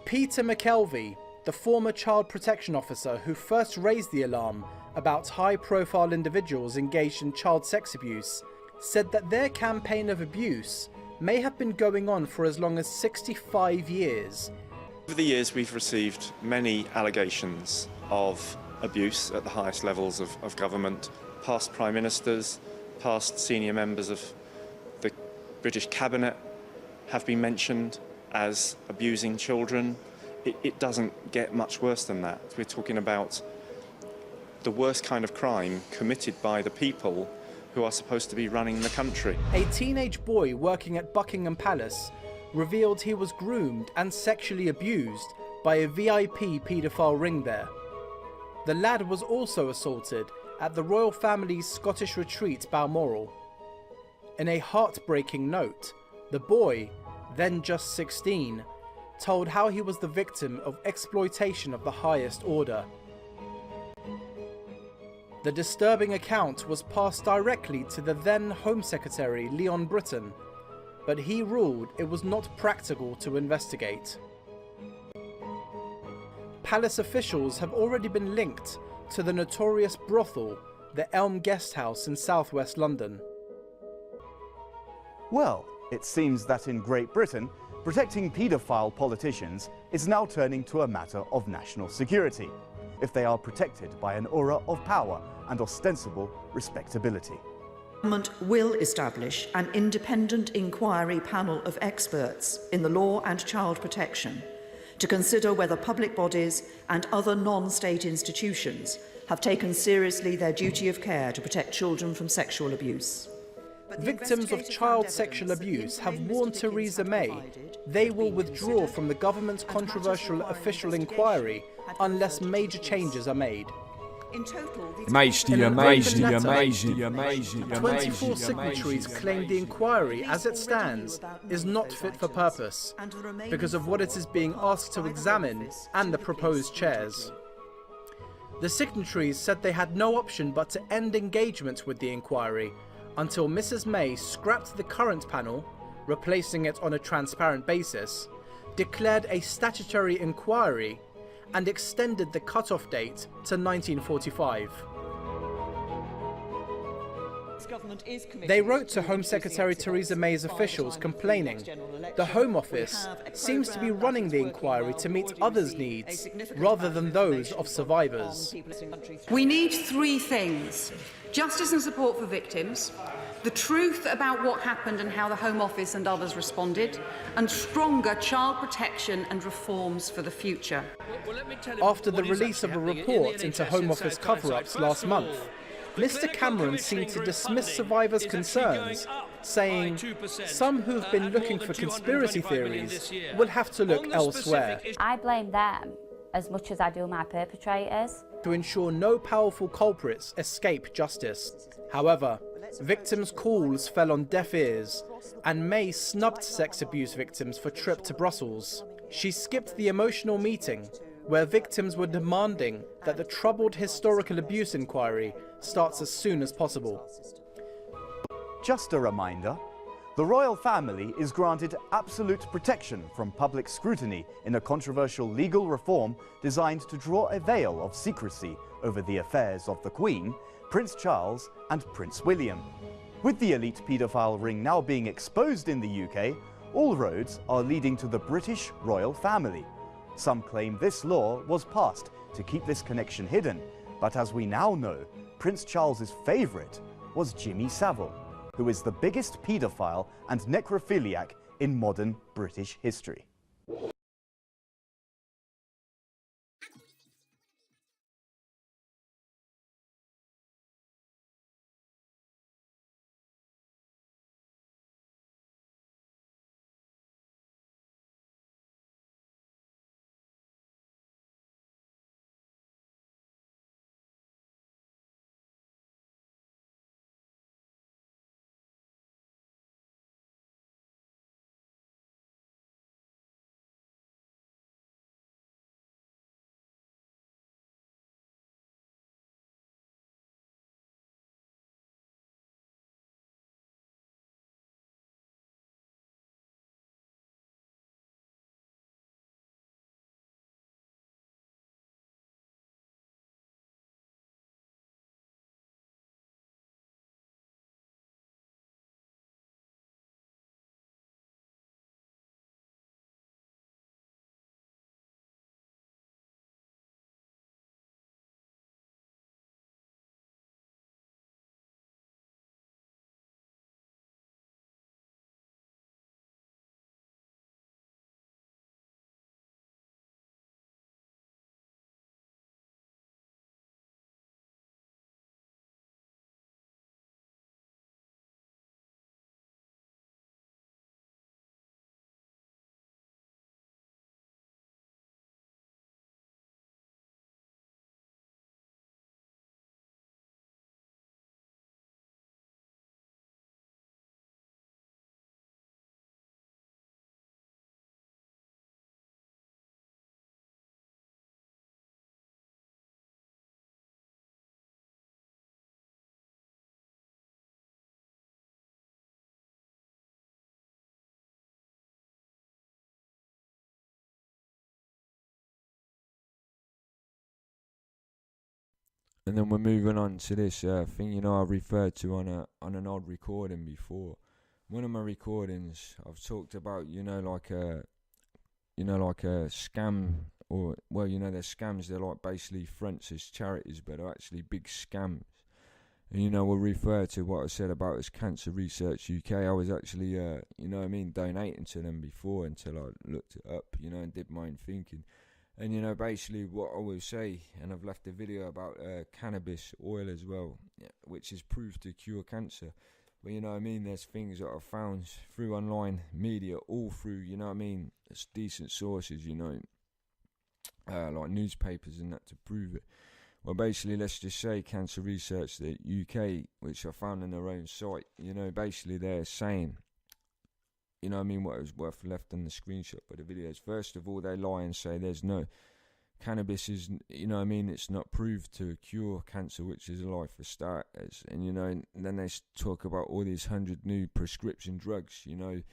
Peter McKelvey, the former child protection officer who first raised the alarm about high-profile individuals engaged in child sex abuse, said that their campaign of abuse may have been going on for as long as 65 years. Over the years, we've received many allegations of abuse at the highest levels of government. Past prime ministers, past senior members of the British cabinet have been mentioned as abusing children. It doesn't get much worse than that. We're talking about the worst kind of crime committed by the people who are supposed to be running the country. A teenage boy working at Buckingham Palace revealed he was groomed and sexually abused by a VIP paedophile ring there. The lad was also assaulted at the royal family's Scottish retreat Balmoral. In a heartbreaking note, the boy, then just 16, told how he was the victim of exploitation of the highest order. The disturbing account was passed directly to the then Home Secretary Leon Britton, but he ruled it was not practical to investigate. Palace officials have already been linked to the notorious brothel, the Elm Guest House in southwest London. Well, it seems that in Great Britain, protecting paedophile politicians is now turning to a matter of national security, if they are protected by an aura of power and ostensible respectability. The government will establish an independent inquiry panel of experts in the law and child protection to consider whether public bodies and other non-state institutions have taken seriously their duty of care to protect children from sexual abuse. Victims of child sexual abuse have warned Theresa May they will withdraw from the government's controversial official inquiry unless major changes are made. In total, Mace, In an amazing, open letter, amazing, amazing, 24 signatories claim the inquiry, as it stands, is not fit for purpose because of what it is being asked to examine and the proposed chairs. The signatories said they had no option but to end engagement with the inquiry until Mrs. May scrapped the current panel, replacing it on a transparent basis, declared a statutory inquiry, and extended the cut-off date to 1945. They wrote to Home Secretary Theresa May's officials complaining the Home Office seems to be running the inquiry to meet others' needs rather than those of survivors. We need three things: justice and support for victims, the truth about what happened and how the Home Office and others responded, and stronger child protection and reforms for the future. After the release of a report into Home Office cover-ups last month, Mr. Cameron seemed to dismiss survivors' concerns, saying some who've been looking for conspiracy theories will have to look elsewhere. I blame them as much as I do my perpetrators. To ensure no powerful culprits escape justice. However, victims' calls fell on deaf ears, and May snubbed sex abuse victims for trip to Brussels. She skipped the emotional meeting where victims were demanding that the troubled historical abuse inquiry starts as soon as possible. Just a reminder, the royal family is granted absolute protection from public scrutiny in a controversial legal reform designed to draw a veil of secrecy over the affairs of the Queen, Prince Charles and Prince William. With the elite paedophile ring now being exposed in the UK, all roads are leading to the British royal family. Some claim this law was passed to keep this connection hidden, but as we now know, Prince Charles's favourite was Jimmy Savile, who is the biggest paedophile and necrophiliac in modern British history. And then we're moving on to this thing, you know, I referred to on an old recording before. One of my recordings, I've talked about, you know, like a scam, or, well, you know, they're scams. They're like basically fronts as charities, but are actually big scams. And, you know, we'll refer to what I said about as Cancer Research UK. I was actually, you know what I mean, donating to them before until I looked it up, you know, and did my own thinking. And, you know, basically what I will say, and I've left a video about cannabis oil as well, which is proved to cure cancer. But, you know what I mean, there's things that I've found through online media, all through, you know what I mean, it's decent sources, you know, like newspapers and that to prove it. Well, basically, let's just say Cancer Research the UK, which I found on their own site, you know, basically they're saying, you know what I mean, what was worth left on the screenshot of the videos. First of all, they lie and say there's no cannabis is, you know what I mean, it's not proved to cure cancer, which is a lie for starters. And, you know, and then they talk about all these 100 new prescription drugs, you know,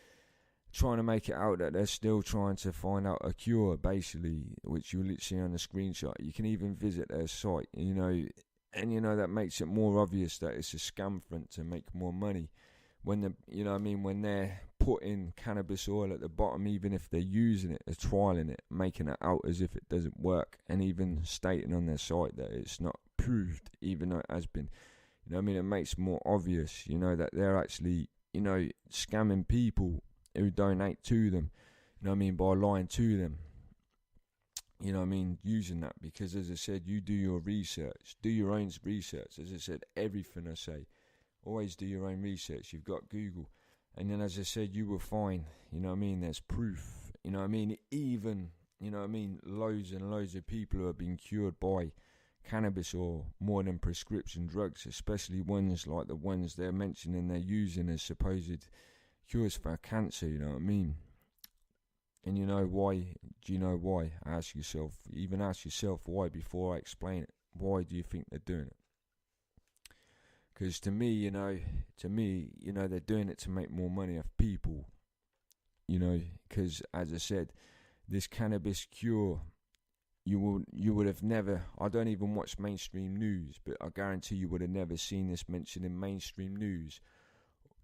trying to make it out that they're still trying to find out a cure, basically, which you literally see on the screenshot. You can even visit their site, you know, and, you know, that makes it more obvious that it's a scam front to make more money. When the, you know what I mean, when they're putting cannabis oil at the bottom, even if they're using it, they're trialing it, making it out as if it doesn't work, and even stating on their site that it's not proved, even though it has been. You know what I mean, it makes it more obvious, you know, that they're actually, you know, scamming people who donate to them, you know what I mean, by lying to them. You know what I mean, using that, because as I said, you do your research, do your own research. As I said, everything I say, always do your own research. You've got Google. And then, as I said, you will find, you know what I mean, there's proof. You know what I mean, even, you know what I mean, loads and loads of people who have been cured by cannabis or more than prescription drugs, especially ones like the ones they're mentioning they're using as supposed cures for cancer, you know what I mean? And you know why? Do you know why? Ask yourself, even ask yourself why before I explain it. Why do you think they're doing it? Because to me, you know, they're doing it to make more money off people. You know, because as I said, this cannabis cure, you would have never, I don't even watch mainstream news, but I guarantee you would have never seen this mentioned in mainstream news.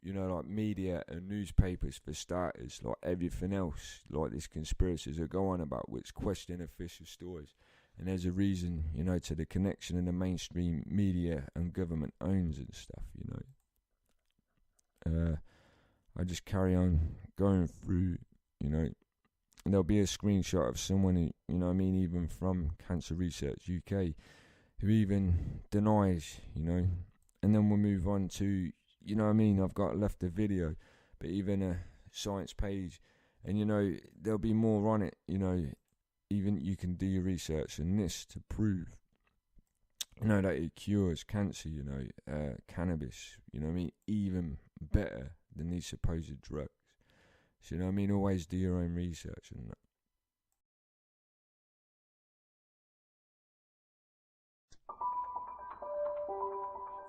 You know, like media and newspapers for starters, like everything else, like these conspiracies that go on about, which question official stories. And there's a reason, you know, to the connection in the mainstream media and government owns and stuff, you know. I just carry on going through, you know, and there'll be a screenshot of someone who, you know what I mean, even from Cancer Research UK, who even denies, you know. And then we'll move on to, you know what I mean, I've got left a video, but even a science page, and, you know, there'll be more on it, you know. Even you can do your research on this to prove, you know, that it cures cancer, you know, cannabis, you know what I mean, even better than these supposed drugs. So, you know what I mean, always do your own research on that.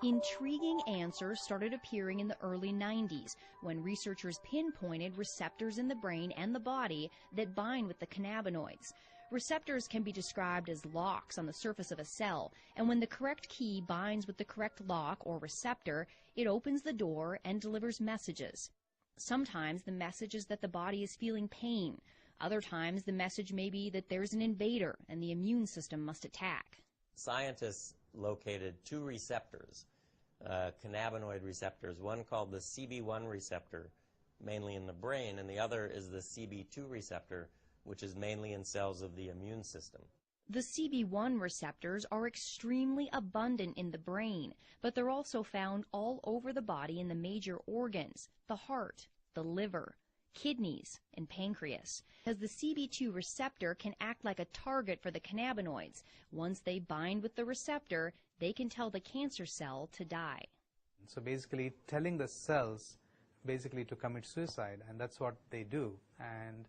Intriguing answers started appearing in the early 90s when researchers pinpointed receptors in the brain and the body that bind with the cannabinoids. Receptors can be described as locks on the surface of a cell, and when the correct key binds with the correct lock or receptor, it opens the door and delivers messages. Sometimes the message is that the body is feeling pain. Other times the message may be that there's an invader and the immune system must attack. Scientists located two receptors, cannabinoid receptors, one called the CB1 receptor, mainly in the brain, and the other is the CB2 receptor, which is mainly in cells of the immune system. The CB1 receptors are extremely abundant in the brain, but they're also found all over the body in the major organs, the heart, the liver, kidneys, and pancreas. As the CB2 receptor can act like a target for the cannabinoids. Once they bind with the receptor, they can tell the cancer cell to die. So basically telling the cells basically to commit suicide, and that's what they do. And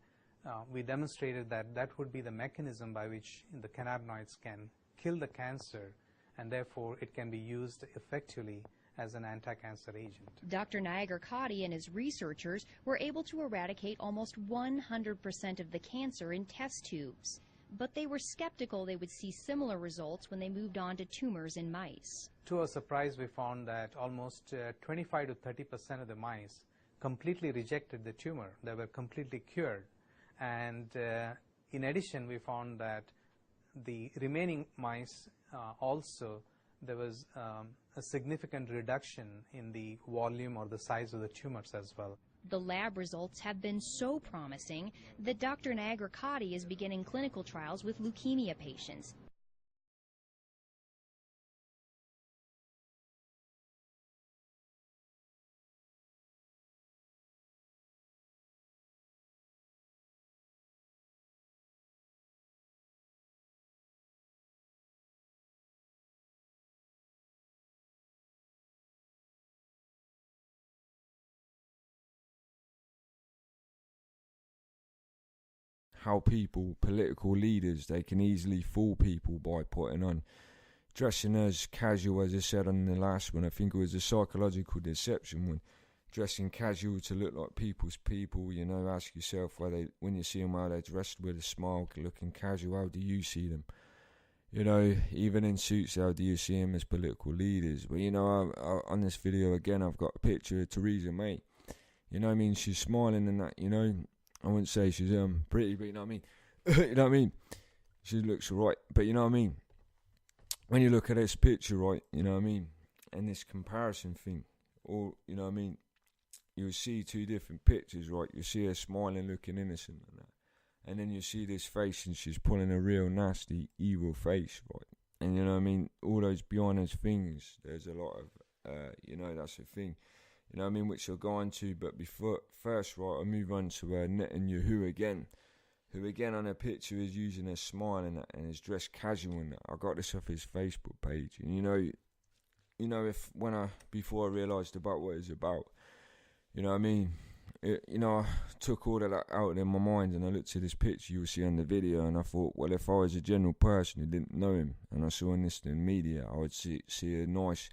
we demonstrated that that would be the mechanism by which the cannabinoids can kill the cancer, and therefore it can be used effectively as an anti-cancer agent. Dr. Nagar-Katti and his researchers were able to eradicate almost 100% of the cancer in test tubes. but they were skeptical they would see similar results when they moved on to tumors in mice. To our surprise, we found that almost 25 to 30% of the mice completely rejected the tumor. They were completely cured. And in addition, we found that the remaining mice also, there was a significant reduction in the volume or the size of the tumors as well. The lab results have been so promising that Dr. Nagarkoti is beginning clinical trials with leukemia patients. How people, political leaders, they can easily fool people by putting on, dressing as casual, as I said on the last one. I think it was a psychological deception one. Dressing casual to look like people's people, you know, ask yourself why they, when you see them how they're dressed with a smile, looking casual, how do you see them? You know, even in suits, how do you see them as political leaders? But, you know, on this video again, I've got a picture of Theresa May. You know what I mean? She's smiling and that, you know. I wouldn't say she's pretty, but you know what I mean? You know what I mean? She looks right, but you know what I mean? When you look at this picture, right, you know what I mean? And this comparison thing, or, you know what I mean? You'll see two different pictures, right? You see her smiling, looking innocent and that. And then you see this face and she's pulling a real nasty, evil face, right? And you know what I mean? All those behind those things, there's a lot of, you know, that's the thing. You know what I mean, which I'll go on to, but before first, right, I'll move on to Netanyahu again, who again on a picture is using a smile and is dressed casual and that. I got this off his Facebook page, and you know, before I realised about what it's about, you know what I mean, you know, I took all of that out in my mind and I looked at this picture you'll see on the video, and I thought, well, if I was a general person who didn't know him and I saw this in media, I would see a nice,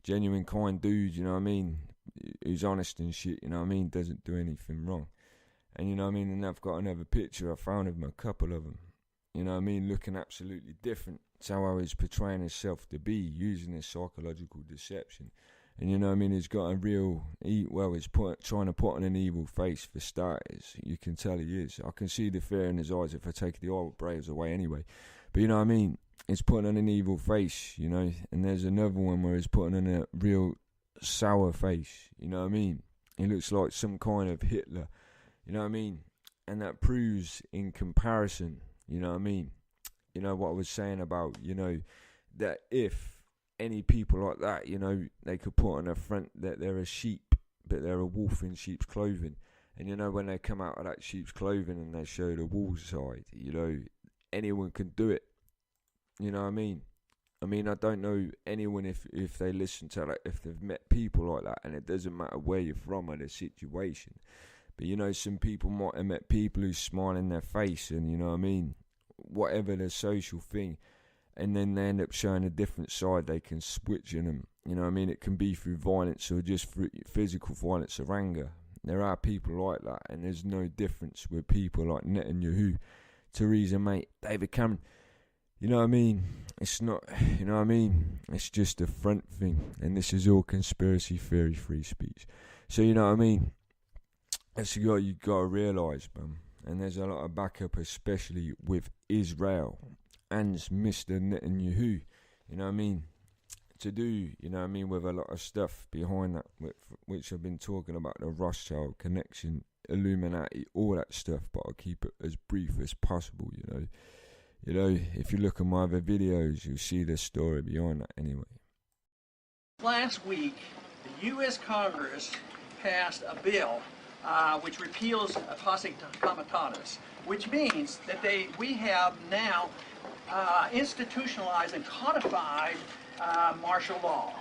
genuine, kind dude, you know what I mean, who's honest and shit, you know what I mean, doesn't do anything wrong. And you know what I mean, and I've got another picture I found of him, a couple of them, you know what I mean, looking absolutely different to how he's portraying himself to be, using this psychological deception. And you know what I mean, he's got a real, he's trying to put on an evil face for starters. You can tell he is. I can see the fear in his eyes if I take the eyebrows away anyway. But you know what I mean, he's putting on an evil face, you know, and there's another one where he's putting on a real sour face, you know what I mean? He looks like some kind of Hitler, you know what I mean? And that proves in comparison, you know what I mean? You know what I was saying about, you know, that if any people like that, you know, they could put on a front that they're a sheep, but they're a wolf in sheep's clothing. And you know, when they come out of that sheep's clothing and they show the wolf side, you know, anyone can do it. You know what I mean? I mean, I don't know anyone if they listen to that, if they've met people like that, and it doesn't matter where you're from or the situation. But, you know, some people might have met people who smile in their face and, you know what I mean, whatever the social thing, and then they end up showing a different side. They can switch in them, you know what I mean? It can be through violence or just through physical violence or anger. There are people like that, and there's no difference with people like Netanyahu, Theresa May, David Cameron. You know what I mean? It's not, you know what I mean? It's just a front thing. And this is all conspiracy theory, free speech. So, you know what I mean? That's what you got to realise, man. And there's a lot of backup, especially with Israel and Mr. Netanyahu. You know what I mean? To do, you know what I mean, with a lot of stuff behind that, which I've been talking about, the Rothschild connection, Illuminati, all that stuff. But I'll keep it as brief as possible, you know. You know, if you look at my other videos, you'll see the story behind that anyway. Last week, the U.S. Congress passed a bill which repeals posse comitatus, which means that we have now institutionalized and codified martial law.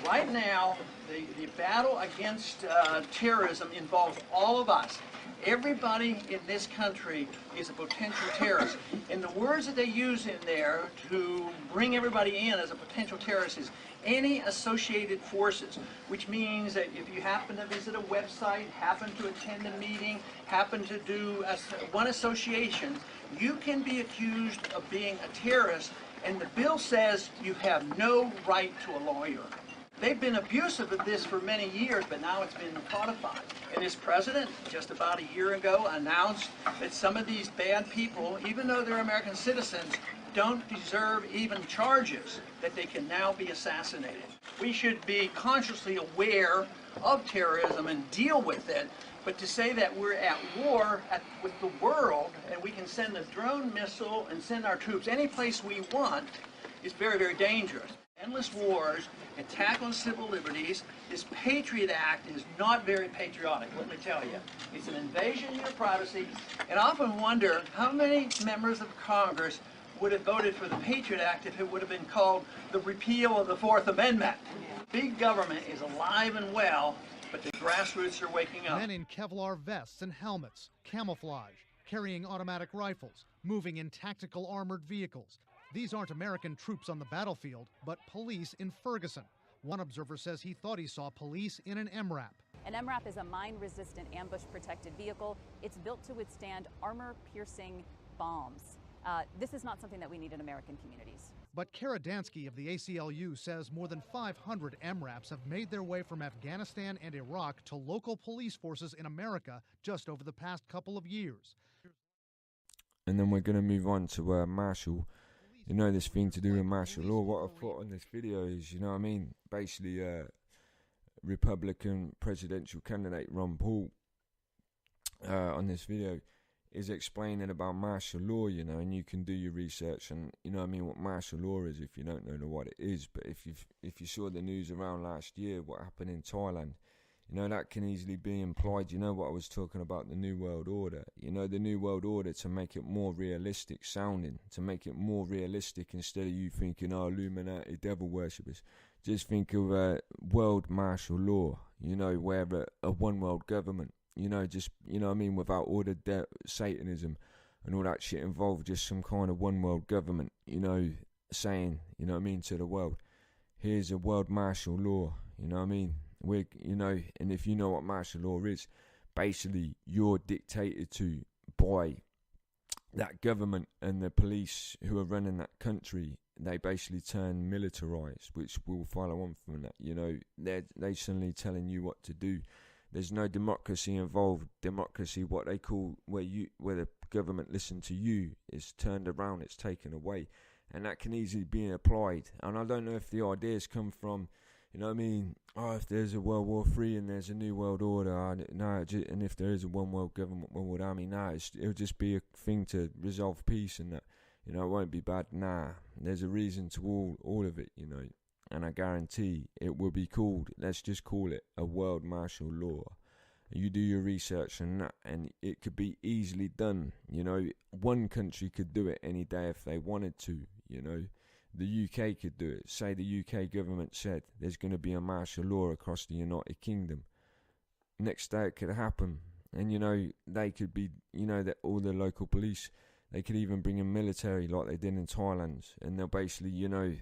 Right now, the battle against terrorism involves all of us. Everybody in this country is a potential terrorist. And the words that they use in there to bring everybody in as a potential terrorist is any associated forces, which means that if you happen to visit a website, happen to attend a meeting, happen to do one association, you can be accused of being a terrorist, and the bill says you have no right to a lawyer. They've been abusive of this for many years, but now it's been codified. And this president, just about a year ago, announced that some of these bad people, even though they're American citizens, don't deserve even charges, that they can now be assassinated. We should be consciously aware of terrorism and deal with it, but to say that we're at war with the world and we can send a drone missile and send our troops any place we want is very, very dangerous. Endless wars, attack on civil liberties. This Patriot Act is not very patriotic, let me tell you. It's an invasion of your privacy, and I often wonder how many members of Congress would have voted for the Patriot Act if it would have been called the repeal of the Fourth Amendment. Big government is alive and well, but the grassroots are waking up. Men in Kevlar vests and helmets, camouflage, carrying automatic rifles, moving in tactical armored vehicles. These aren't American troops on the battlefield, but police in Ferguson. One observer says he thought he saw police in an MRAP. An MRAP is a mine-resistant ambush-protected vehicle. It's built to withstand armor-piercing bombs. This is not something that we need in American communities. But Kara Dansky of the ACLU says more than 500 MRAPs have made their way from Afghanistan and Iraq to local police forces in America just over the past couple of years. And then we're going to move on to martial. You know, this thing to do with martial law. What I've put on this video is, you know what I mean, basically Republican presidential candidate Ron Paul on this video is explaining about martial law, you know, and you can do your research and, you know what I mean, what martial law is if you don't know what it is. But if you saw the news around last year, what happened in Thailand, you know, that can easily be implied. You know what I was talking about, the New World Order. You know, the New World Order, to make it more realistic sounding, to make it more realistic instead of you thinking, oh, Illuminati, devil worshippers. Just think of world martial law, you know, where a one world government, you know, just, you know what I mean, without all the Satanism and all that shit involved, just some kind of one world government, you know, saying, you know what I mean, to the world, here's a world martial law, you know what I mean? You know, and if you know what martial law is, basically you're dictated to by that government, and the police who are running that country, they basically turn militarized, which will follow on from that. You know, they suddenly telling you what to do. There's no democracy involved. Democracy, what they call where the government listen to you, is turned around. It's taken away, and that can easily be applied. And I don't know if the ideas come from, you know what I mean, oh, if there's a World War III and there's a New World Order, no, and if there is a one world government, one world army, no, it'll just be a thing to resolve peace and that, you know, it won't be bad. Nah, there's a reason to all of it, you know, and I guarantee it will be called, let's just call it a world martial law. You do your research and that, and it could be easily done, you know, one country could do it any day if they wanted to, you know. The UK could do it. Say the UK government said there's going to be a martial law across the United Kingdom. Next day it could happen. And, you know, they could be, you know, that all the local police, they could even bring in military like they did in Thailand. And they'll basically, you know,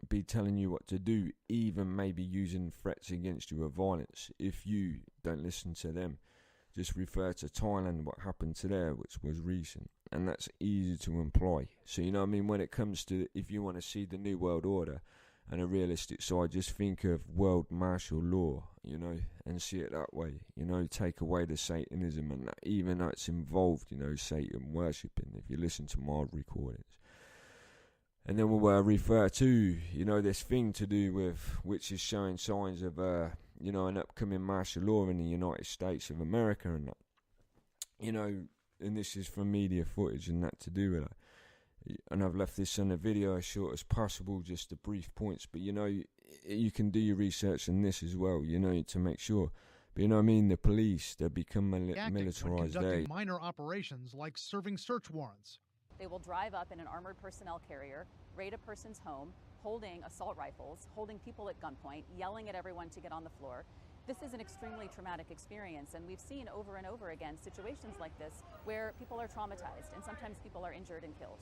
be telling you what to do, even maybe using threats against you of violence if you don't listen to them. Just refer to Thailand, what happened to there, which was recent. And that's easy to imply. So, you know what I mean, when it comes to, if you want to see the New World Order and a realistic side, just think of world martial law, you know, and see it that way. You know, take away the Satanism and that, even though it's involved, you know, Satan worshipping, if you listen to my recordings. And then we'll refer to, you know, this thing to do with, which is showing signs of, you know, an upcoming martial law in the United States of America and that. You know, and this is from media footage and that to do with it. And I've left this on the video as short as possible, just the brief points. But, you know, you can do your research on this as well, you know, to make sure. But, you know what I mean, the police, they become militarized. Conducting minor operations like serving search warrants. They will drive up in an armored personnel carrier, raid a person's home, holding assault rifles, holding people at gunpoint, yelling at everyone to get on the floor. This is an extremely traumatic experience, and we've seen over and over again situations like this where people are traumatized and sometimes people are injured and killed.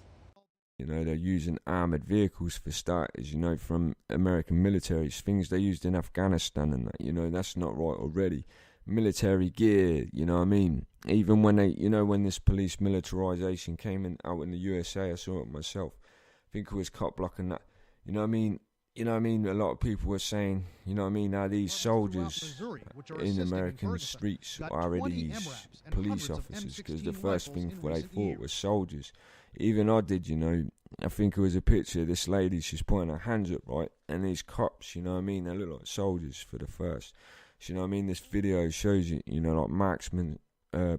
You know, they're using armoured vehicles for starters, you know, from American militaries, things they used in Afghanistan and that, you know, that's not right already. Military gear, you know what I mean? Even when they, you know, when this police militarisation came in out in the USA, I saw it myself. I think it was cop block and that, you know what I mean? You know what I mean? A lot of people were saying, you know what I mean, now these soldiers in American streets are these police officers, because the first thing they thought was soldiers. Even I did, you know, I think it was a picture of this lady, she's pointing her hands up, right? And these cops, you know what I mean, they look like soldiers for the first. So, you know what I mean? This video shows you, you know, like marksmen,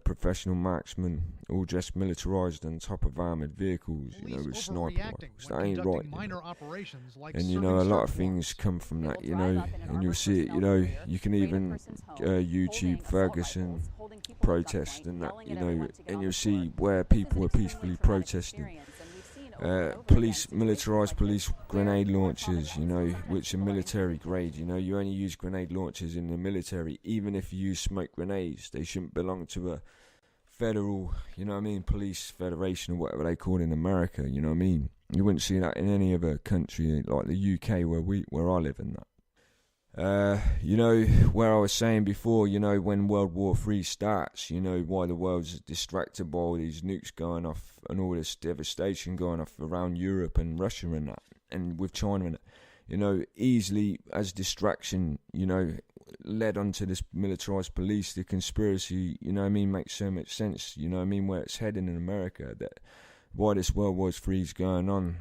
professional marksmen, all dressed militarised on top of armoured vehicles, you know, with sniper rifles. That ain't right. You know? And, you know, a lot of things come from that, you know, and you'll see it, you know, you can even YouTube Ferguson protest and that, you know, and you'll see where people were peacefully protesting. Police, militarised police grenade launchers, you know, which are military grade, you know, you only use grenade launchers in the military. Even if you use smoke grenades, they shouldn't belong to a federal, you know what I mean, police federation or whatever they call it in America, you know what I mean. You wouldn't see that in any other country like the UK where I live in that. You know, where I was saying before, you know, when World War III starts, you know, why the world's distracted by all these nukes going off and all this devastation going off around Europe and Russia and that, and with China and that, you know, easily as distraction, you know, led onto this militarised police, the conspiracy, you know what I mean, makes so much sense, you know what I mean, where it's heading in America, that why this World War III is going on,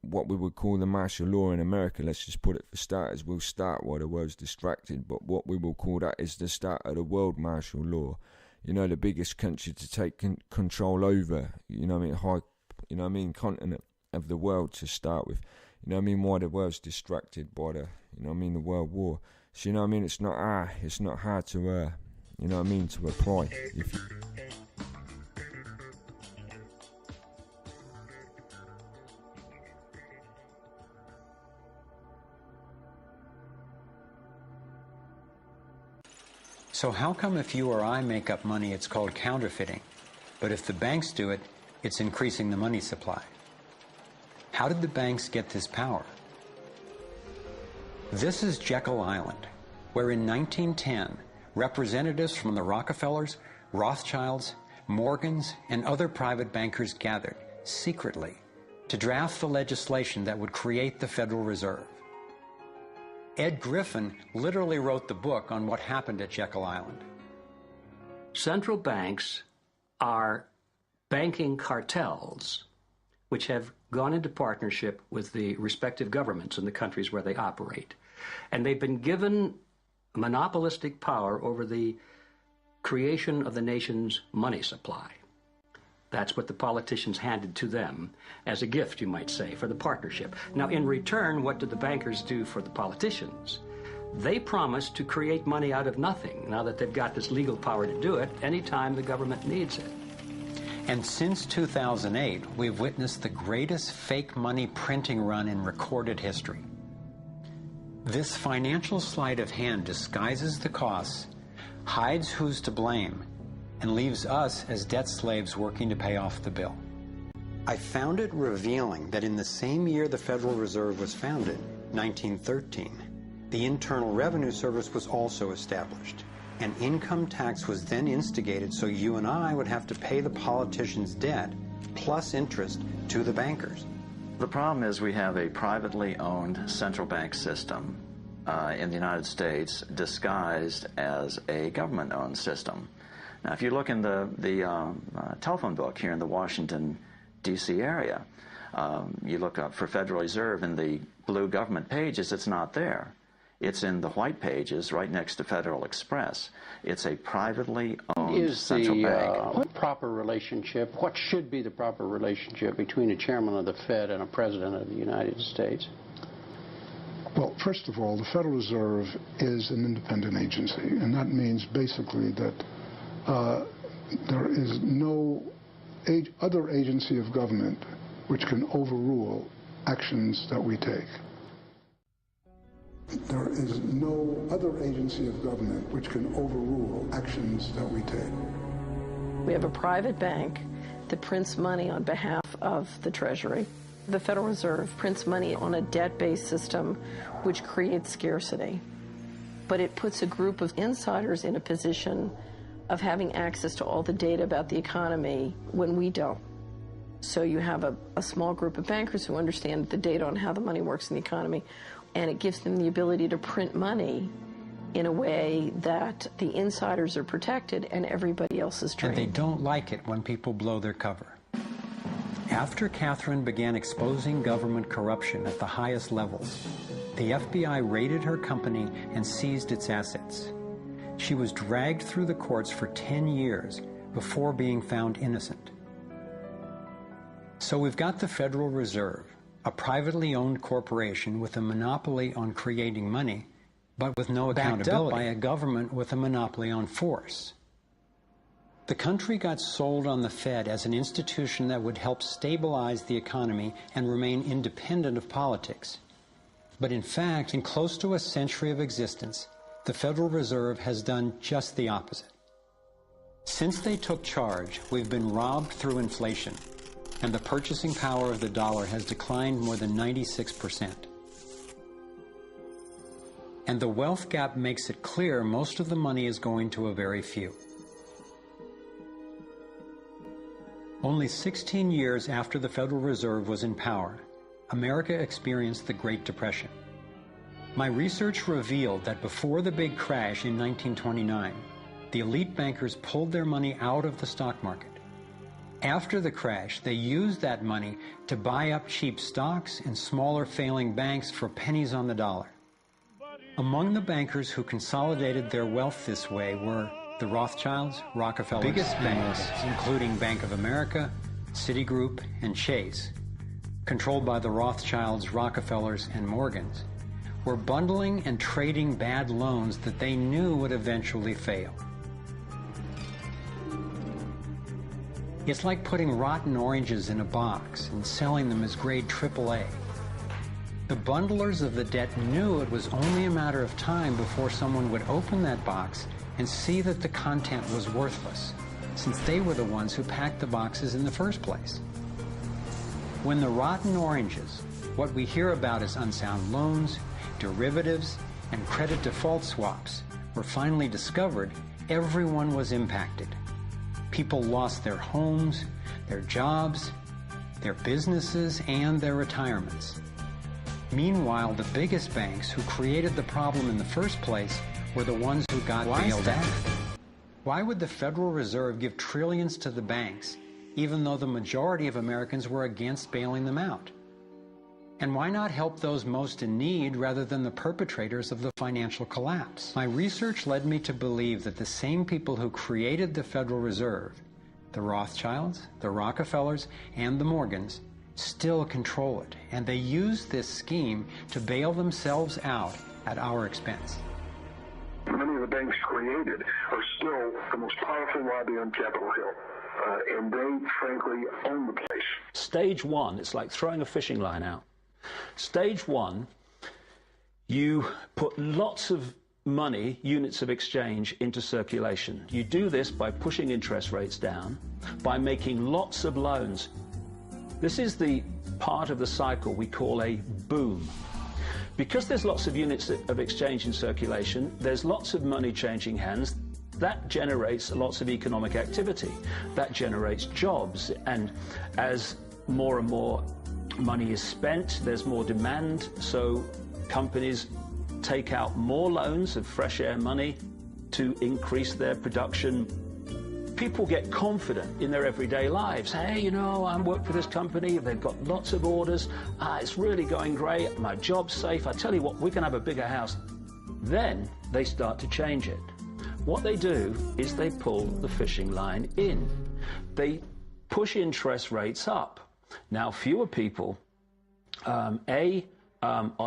what we would call the martial law in America, let's just put it for starters, will start while the world's distracted, but what we will call that is the start of the world martial law. You know, the biggest country to take control over, you know what I mean, you know what I mean, continent of the world to start with. You know what I mean, why the world's distracted by the, you know what I mean, the World War. So, you know what I mean, it's not hard to, you know what I mean, to apply. So how come if you or I make up money, it's called counterfeiting, but if the banks do it, it's increasing the money supply? How did the banks get this power? This is Jekyll Island, where in 1910, representatives from the Rockefellers, Rothschilds, Morgans, and other private bankers gathered secretly to draft the legislation that would create the Federal Reserve. Ed Griffin literally wrote the book on what happened at Jekyll Island. Central banks are banking cartels which have gone into partnership with the respective governments in the countries where they operate. And they've been given monopolistic power over the creation of the nation's money supply. That's what the politicians handed to them as a gift, you might say, for the partnership. Now, in return, what did the bankers do for the politicians? They promised to create money out of nothing, now that they've got this legal power to do it anytime the government needs it. And since 2008, we've witnessed the greatest fake money printing run in recorded history. This financial sleight of hand disguises the costs, hides who's to blame, and leaves us as debt slaves working to pay off the bill. I found it revealing that in the same year the Federal Reserve was founded, 1913, the Internal Revenue Service was also established. An income tax was then instigated so you and I would have to pay the politicians' debt plus interest to the bankers. The problem is we have a privately owned central bank system in the United States disguised as a government-owned system. Now, if you look in the telephone book here in the Washington, D.C. area, you look up for Federal Reserve in the blue government pages, it's not there. It's in the white pages right next to Federal Express. It's a privately owned central bank. What proper relationship, what should be the proper relationship between a chairman of the Fed and a president of the United States? Well, first of all, the Federal Reserve is an independent agency, and that means basically that there is no other agency of government which can overrule actions that we take. There is no other agency of government which can overrule actions that we take. We have a private bank that prints money on behalf of the Treasury. The Federal Reserve prints money on a debt-based system which creates scarcity. But it puts a group of insiders in a position of having access to all the data about the economy when we don't. So you have a small group of bankers who understand the data on how the money works in the economy, and it gives them the ability to print money in a way that the insiders are protected and everybody else is trained. And they don't like it when people blow their cover. After Catherine began exposing government corruption at the highest levels, the FBI raided her company and seized its assets. She was dragged through the courts for 10 years before being found innocent. So we've got the Federal Reserve, a privately owned corporation with a monopoly on creating money, but with no accountability, backed up by a government with a monopoly on force. The country got sold on the Fed as an institution that would help stabilize the economy and remain independent of politics. But in fact, in close to a century of existence, the Federal Reserve has done just the opposite. Since they took charge, we've been robbed through inflation, and the purchasing power of the dollar has declined more than 96%. And the wealth gap makes it clear most of the money is going to a very few. Only 16 years after the Federal Reserve was in power, America experienced the Great Depression. My research revealed that before the big crash in 1929, the elite bankers pulled their money out of the stock market. After the crash, they used that money to buy up cheap stocks and smaller failing banks for pennies on the dollar. Among the bankers who consolidated their wealth this way were the Rothschilds, Rockefellers, biggest banks, including Bank of America, Citigroup, and Chase, controlled by the Rothschilds, Rockefellers, and Morgans, were bundling and trading bad loans that they knew would eventually fail. It's like putting rotten oranges in a box and selling them as grade AAA. The bundlers of the debt knew it was only a matter of time before someone would open that box and see that the content was worthless, since they were the ones who packed the boxes in the first place. When the rotten oranges, what we hear about as unsound loans, derivatives, and credit default swaps, were finally discovered, everyone was impacted. People lost their homes, their jobs, their businesses, and their retirements. Meanwhile, the biggest banks who created the problem in the first place were the ones who got bailed out. Why would the Federal Reserve give trillions to the banks, even though the majority of Americans were against bailing them out? And why not help those most in need rather than the perpetrators of the financial collapse? My research led me to believe that the same people who created the Federal Reserve, the Rothschilds, the Rockefellers, and the Morgans, still control it, and they use this scheme to bail themselves out at our expense. Many of the banks created are still the most powerful lobby on Capitol Hill, and they, frankly, own the place. Stage one, it's like throwing a fishing line out. Stage one, you put lots of money, units of exchange, into circulation. You do this by pushing interest rates down, by making lots of loans. This is the part of the cycle we call a boom. Because there's lots of units of exchange in circulation, there's lots of money changing hands. That generates lots of economic activity. That generates jobs. And as more and more money is spent, there's more demand. So companies take out more loans of fresh air money to increase their production. People get confident in their everyday lives. Hey, you know, I work for this company, they've got lots of orders, it's really going great, my job's safe, I tell you what, we can have a bigger house. Then they start to change it. What they do is they pull the fishing line in. They push interest rates up. Now, fewer people, are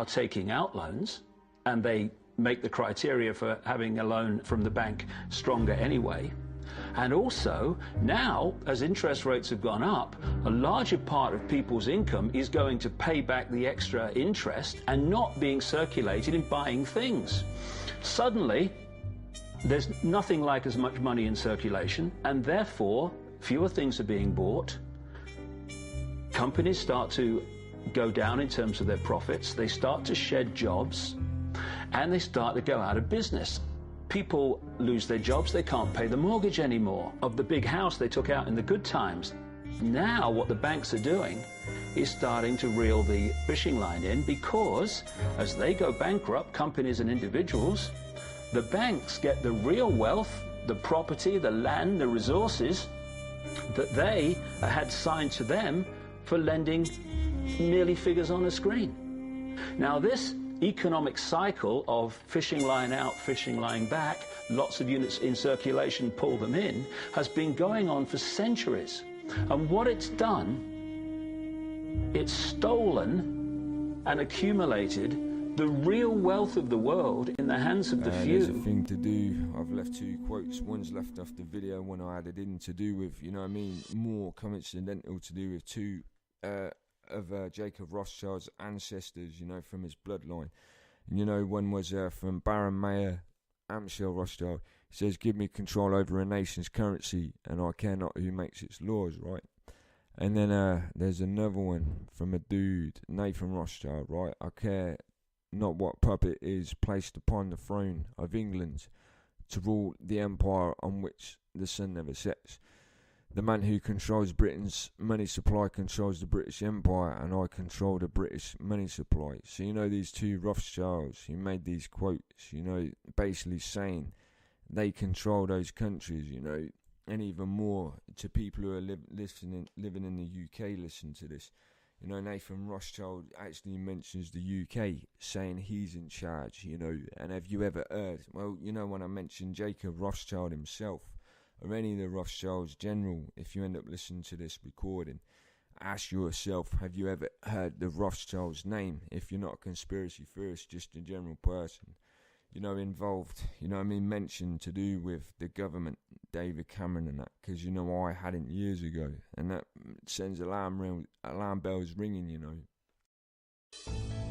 taking out loans, and they make the criteria for having a loan from the bank stronger anyway. And also, now, as interest rates have gone up, a larger part of people's income is going to pay back the extra interest and not being circulated in buying things. Suddenly, there's nothing like as much money in circulation, and therefore, fewer things are being bought. Companies start to go down in terms of their profits, they start to shed jobs, and they start to go out of business. People lose their jobs, they can't pay the mortgage anymore of the big house they took out in the good times. Now what the banks are doing is starting to reel the fishing line in, because as they go bankrupt, companies and individuals, the banks get the real wealth, the property, the land, the resources that they had signed to them for lending merely figures on a screen. Now this economic cycle of fishing line out, fishing line back, lots of units in circulation, pull them in, has been going on for centuries. And what it's done, it's stolen and accumulated the real wealth of the world in the hands of the few. There's a thing to do. I've left two quotes. One's left off the video, one I added in to do with, you know what I mean, more coincidental to do with two of Jacob Rothschild's ancestors, you know, from his bloodline. And, you know, one was from Baron Mayer Amschel Rothschild. He says, "Give me control over a nation's currency, and I care not who makes its laws," right? And then there's another one from a dude, Nathan Rothschild, right? "I care not what puppet is placed upon the throne of England to rule the empire on which the sun never sets. The man who controls Britain's money supply controls the British Empire, and I control the British money supply." So, you know, these two Rothschilds who made these quotes, you know, basically saying they control those countries, you know, and even more to people who are living in the UK, listen to this. You know, Nathan Rothschild actually mentions the UK, saying he's in charge, you know. And have you ever heard, well, you know, when I mentioned Jacob Rothschild himself, or any of the Rothschilds general, if you end up listening to this recording, ask yourself, have you ever heard the Rothschild's name? If you're not a conspiracy theorist, just a general person, you know, involved, you know what I mean, mentioned to do with the government, David Cameron and that, because, you know, I hadn't years ago, and that sends alarm bells ringing, you know.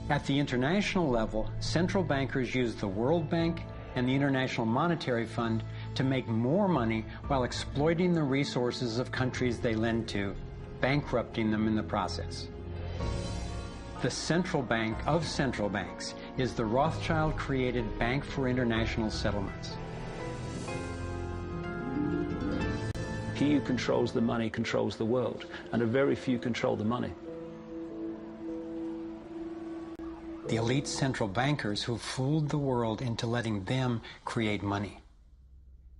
At the international level, central bankers use the World Bank and the International Monetary Fund to make more money while exploiting the resources of countries they lend to, bankrupting them in the process. The central bank of central banks is the Rothschild-created Bank for International Settlements. He who controls the money controls the world, and a very few control the money. The elite central bankers who fooled the world into letting them create money.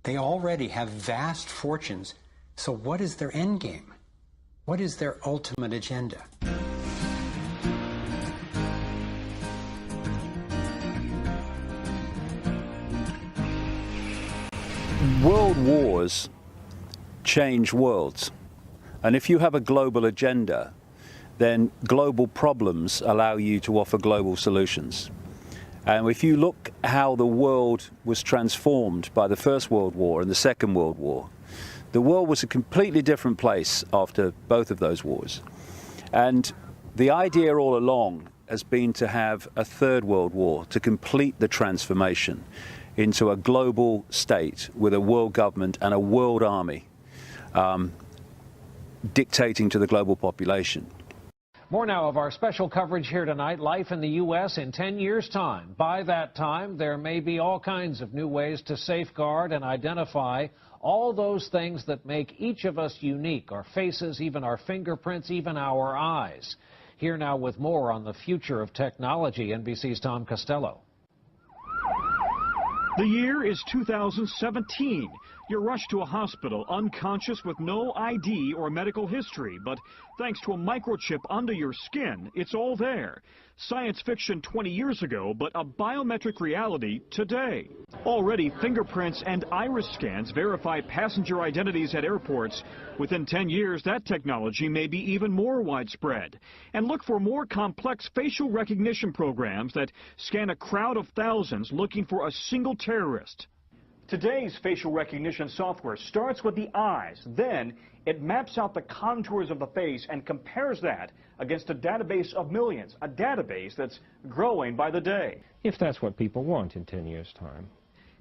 They already have vast fortunes, so what is their end game? What is their ultimate agenda? World wars change worlds, and if you have a global agenda, then global problems allow you to offer global solutions. And if you look how the world was transformed by the First World War and the Second World War, the world was a completely different place after both of those wars. And the idea all along has been to have a third world war to complete the transformation into a global state with a world government and a world army dictating to the global population. More now of our special coverage here tonight, life in the U.S. in 10 years' time. By that time, there may be all kinds of new ways to safeguard and identify all those things that make each of us unique, our faces, even our fingerprints, even our eyes. Here now with more on the future of technology, NBC's Tom Costello. The year is 2017. You're rushed to a hospital unconscious with no ID or medical history, but thanks to a microchip under your skin, it's all there. Science fiction 20 years ago, but a biometric reality today. Already, fingerprints and iris scans verify passenger identities at airports. Within 10 years, that technology may be even more widespread. And look for more complex facial recognition programs that scan a crowd of thousands looking for a single terrorist. Today's facial recognition software starts with the eyes. Then it maps out the contours of the face and compares that against a database of millions, a database that's growing by the day. If that's what people want in 10 years' time.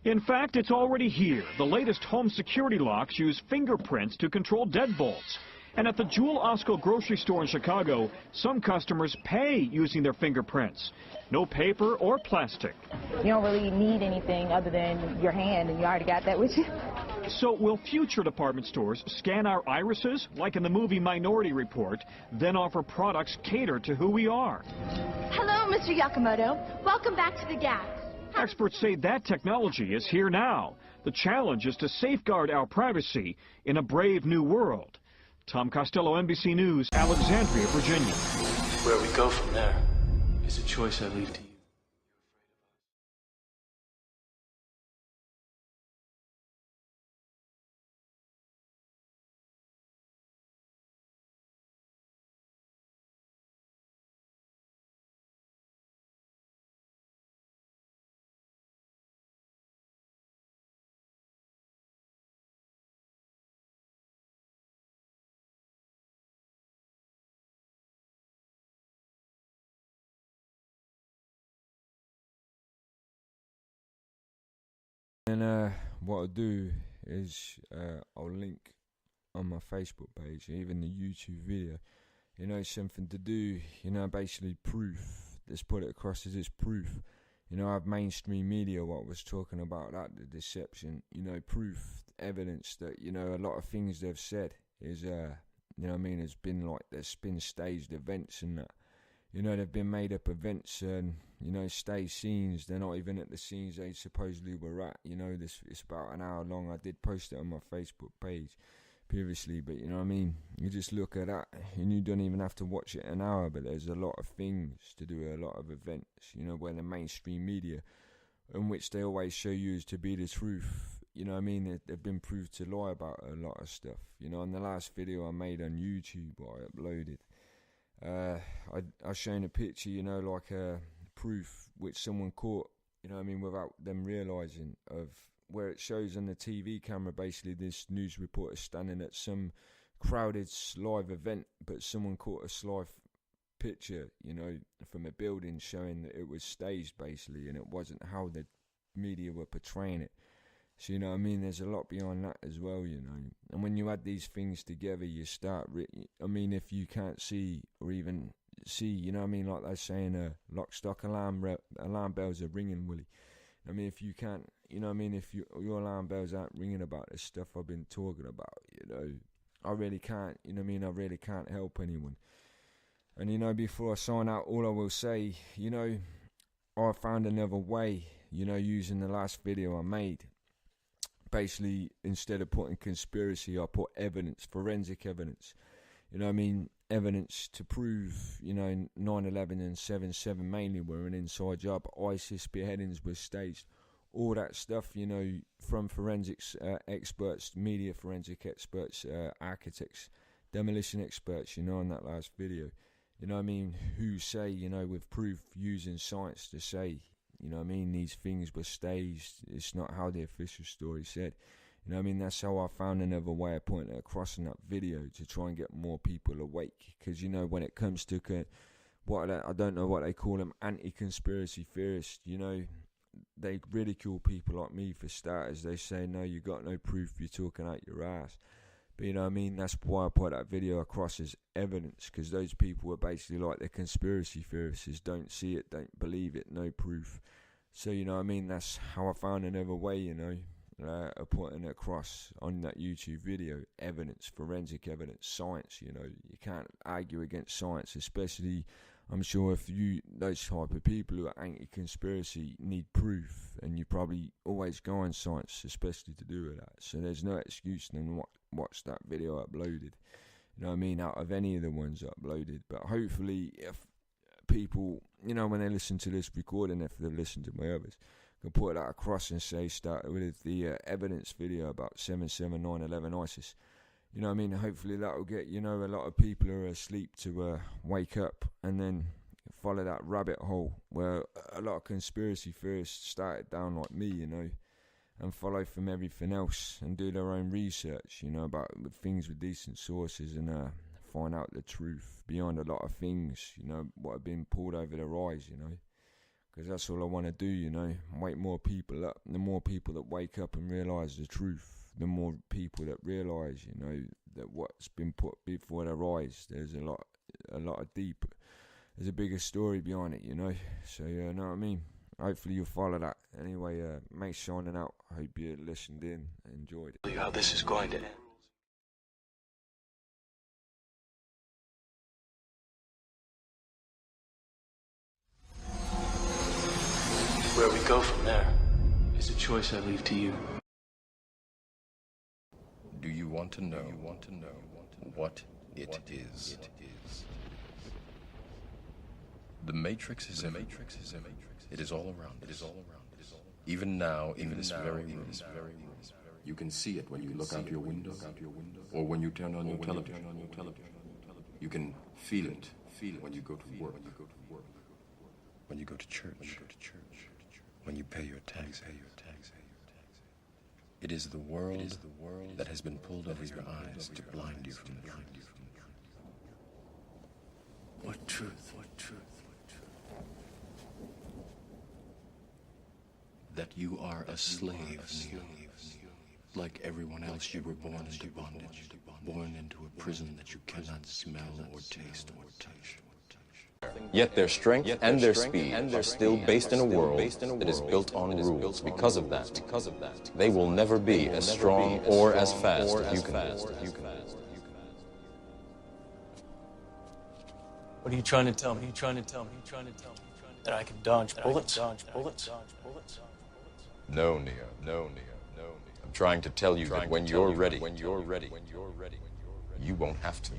In fact, it's already here. The latest home security locks use fingerprints to control deadbolts. And at the Jewel Osco grocery store in Chicago, some customers pay using their fingerprints. No paper or plastic. You don't really need anything other than your hand, and you already got that with you. So will future department stores scan our irises, like in the movie Minority Report, then offer products catered to who we are? Hello, Mr. Yakamoto. Welcome back to the Gap. Experts say that technology is here now. The challenge is to safeguard our privacy in a brave new world. Tom Costello, NBC News, Alexandria, Virginia. Where we go from there is a choice I leave to you. And what I'll do is I'll link on my Facebook page, even the YouTube video, you know, something to do, you know, basically proof. Let's put it across as this proof. You know, I have mainstream media, what I was talking about, that the deception, you know, proof, evidence that, you know, a lot of things they've said is, you know what I mean, it's been like, there's been staged events and that. You know, they've been made up events and, you know, stage scenes. They're not even at the scenes they supposedly were at. You know, it's about an hour long. I did post it on my Facebook page previously, but you know what I mean? You just look at that and you don't even have to watch it an hour, but there's a lot of things to do, a lot of events, you know, where the mainstream media, in which they always show you as to be the truth. You know what I mean? They've been proved to lie about a lot of stuff. You know, in the last video I made on YouTube, or I uploaded, I shown a picture, you know, like proof which someone caught, you know what I mean, without them realising, of where it shows on the TV camera basically this news reporter standing at some crowded live event, but someone caught a live picture, you know, from a building showing that it was staged basically, and it wasn't how the media were portraying it. So, you know what I mean, there's a lot behind that as well, you know. And when you add these things together, you start, I mean, if you can't see or even see, you know what I mean, like they're saying, lock, stock, alarm bells are ringing, Willie. I mean, if you can't, you know what I mean, if your alarm bells aren't ringing about this stuff I've been talking about, you know, I really can't, you know what I mean, I really can't help anyone. And, you know, before I sign out, all I will say, you know, I found another way, you know, using the last video I made. Basically, instead of putting conspiracy, I put evidence, forensic evidence. You know what I mean? Evidence to prove, you know, 9/11 and 7/7 mainly were an inside job. ISIS beheadings were staged. All that stuff, you know, from forensics experts, media forensic experts, architects, demolition experts, you know, in that last video. You know what I mean? Who say, you know, with proof using science to say, you know what I mean, these things were staged. It's not how the official story said. You know what I mean? That's how I found another way of pointing it across in that video, to try and get more people awake. Because, you know, when it comes to I don't know what they call them, anti-conspiracy theorists, you know, they ridicule people like me for starters. They say, no, you got no proof, you're talking out your ass. But you know what I mean, that's why I put that video across as evidence, because those people were basically like the conspiracy theorists, don't see it, don't believe it, no proof. So you know what I mean, that's how I found another way, you know, of putting it across on that YouTube video. Evidence, forensic evidence, science, you know, you can't argue against science, especially, I'm sure if those type of people who are anti-conspiracy need proof, and you probably always go on science, especially to do with that. So there's no excuse than watch that video uploaded, you know what I mean, out of any of the ones uploaded. But hopefully, if people, you know, when they listen to this recording, if they've listened to my others, can put that across and say, start with the evidence video about 7/7, 9/11 ISIS. You know what I mean? Hopefully that will get, you know, a lot of people who are asleep to wake up and then follow that rabbit hole where a lot of conspiracy theorists started down like me, you know. and follow from everything else and do their own research, you know, about things with decent sources, and find out the truth behind a lot of things, you know, what have been pulled over their eyes, you know, because that's all I want to do, you know, wake more people up. The more people that wake up and realise the truth, the more people that realise, you know, that what's been put before their eyes, there's a lot of deep, there's a bigger story behind it, you know. So you know what I mean. Hopefully you'll follow that. Anyway, Mace signing out. Hope you listened in, enjoyed it. How this is going to end. Where we go from there is a choice I leave to you. Do you want to know what it is? The Matrix is everywhere. It is all around us. Even now, in this very room. You can see it when you look out your window, or when you turn on your television. You can feel it when you go to work, when you go to church, when you pay your taxes. It is the world that has been pulled over your eyes to blind you from the truth. What truth? That you are a slave, Neo. Like everyone else, you were born into bondage, born into a prison that you cannot smell or taste or touch. Yet their strength and their speed are still based in a world that is built on rules. Because of that, they will never be as strong or as fast as you can be. What are you trying to tell me? That I can dodge bullets? No, Neo. I'm trying to tell you that when you're ready, you won't have to.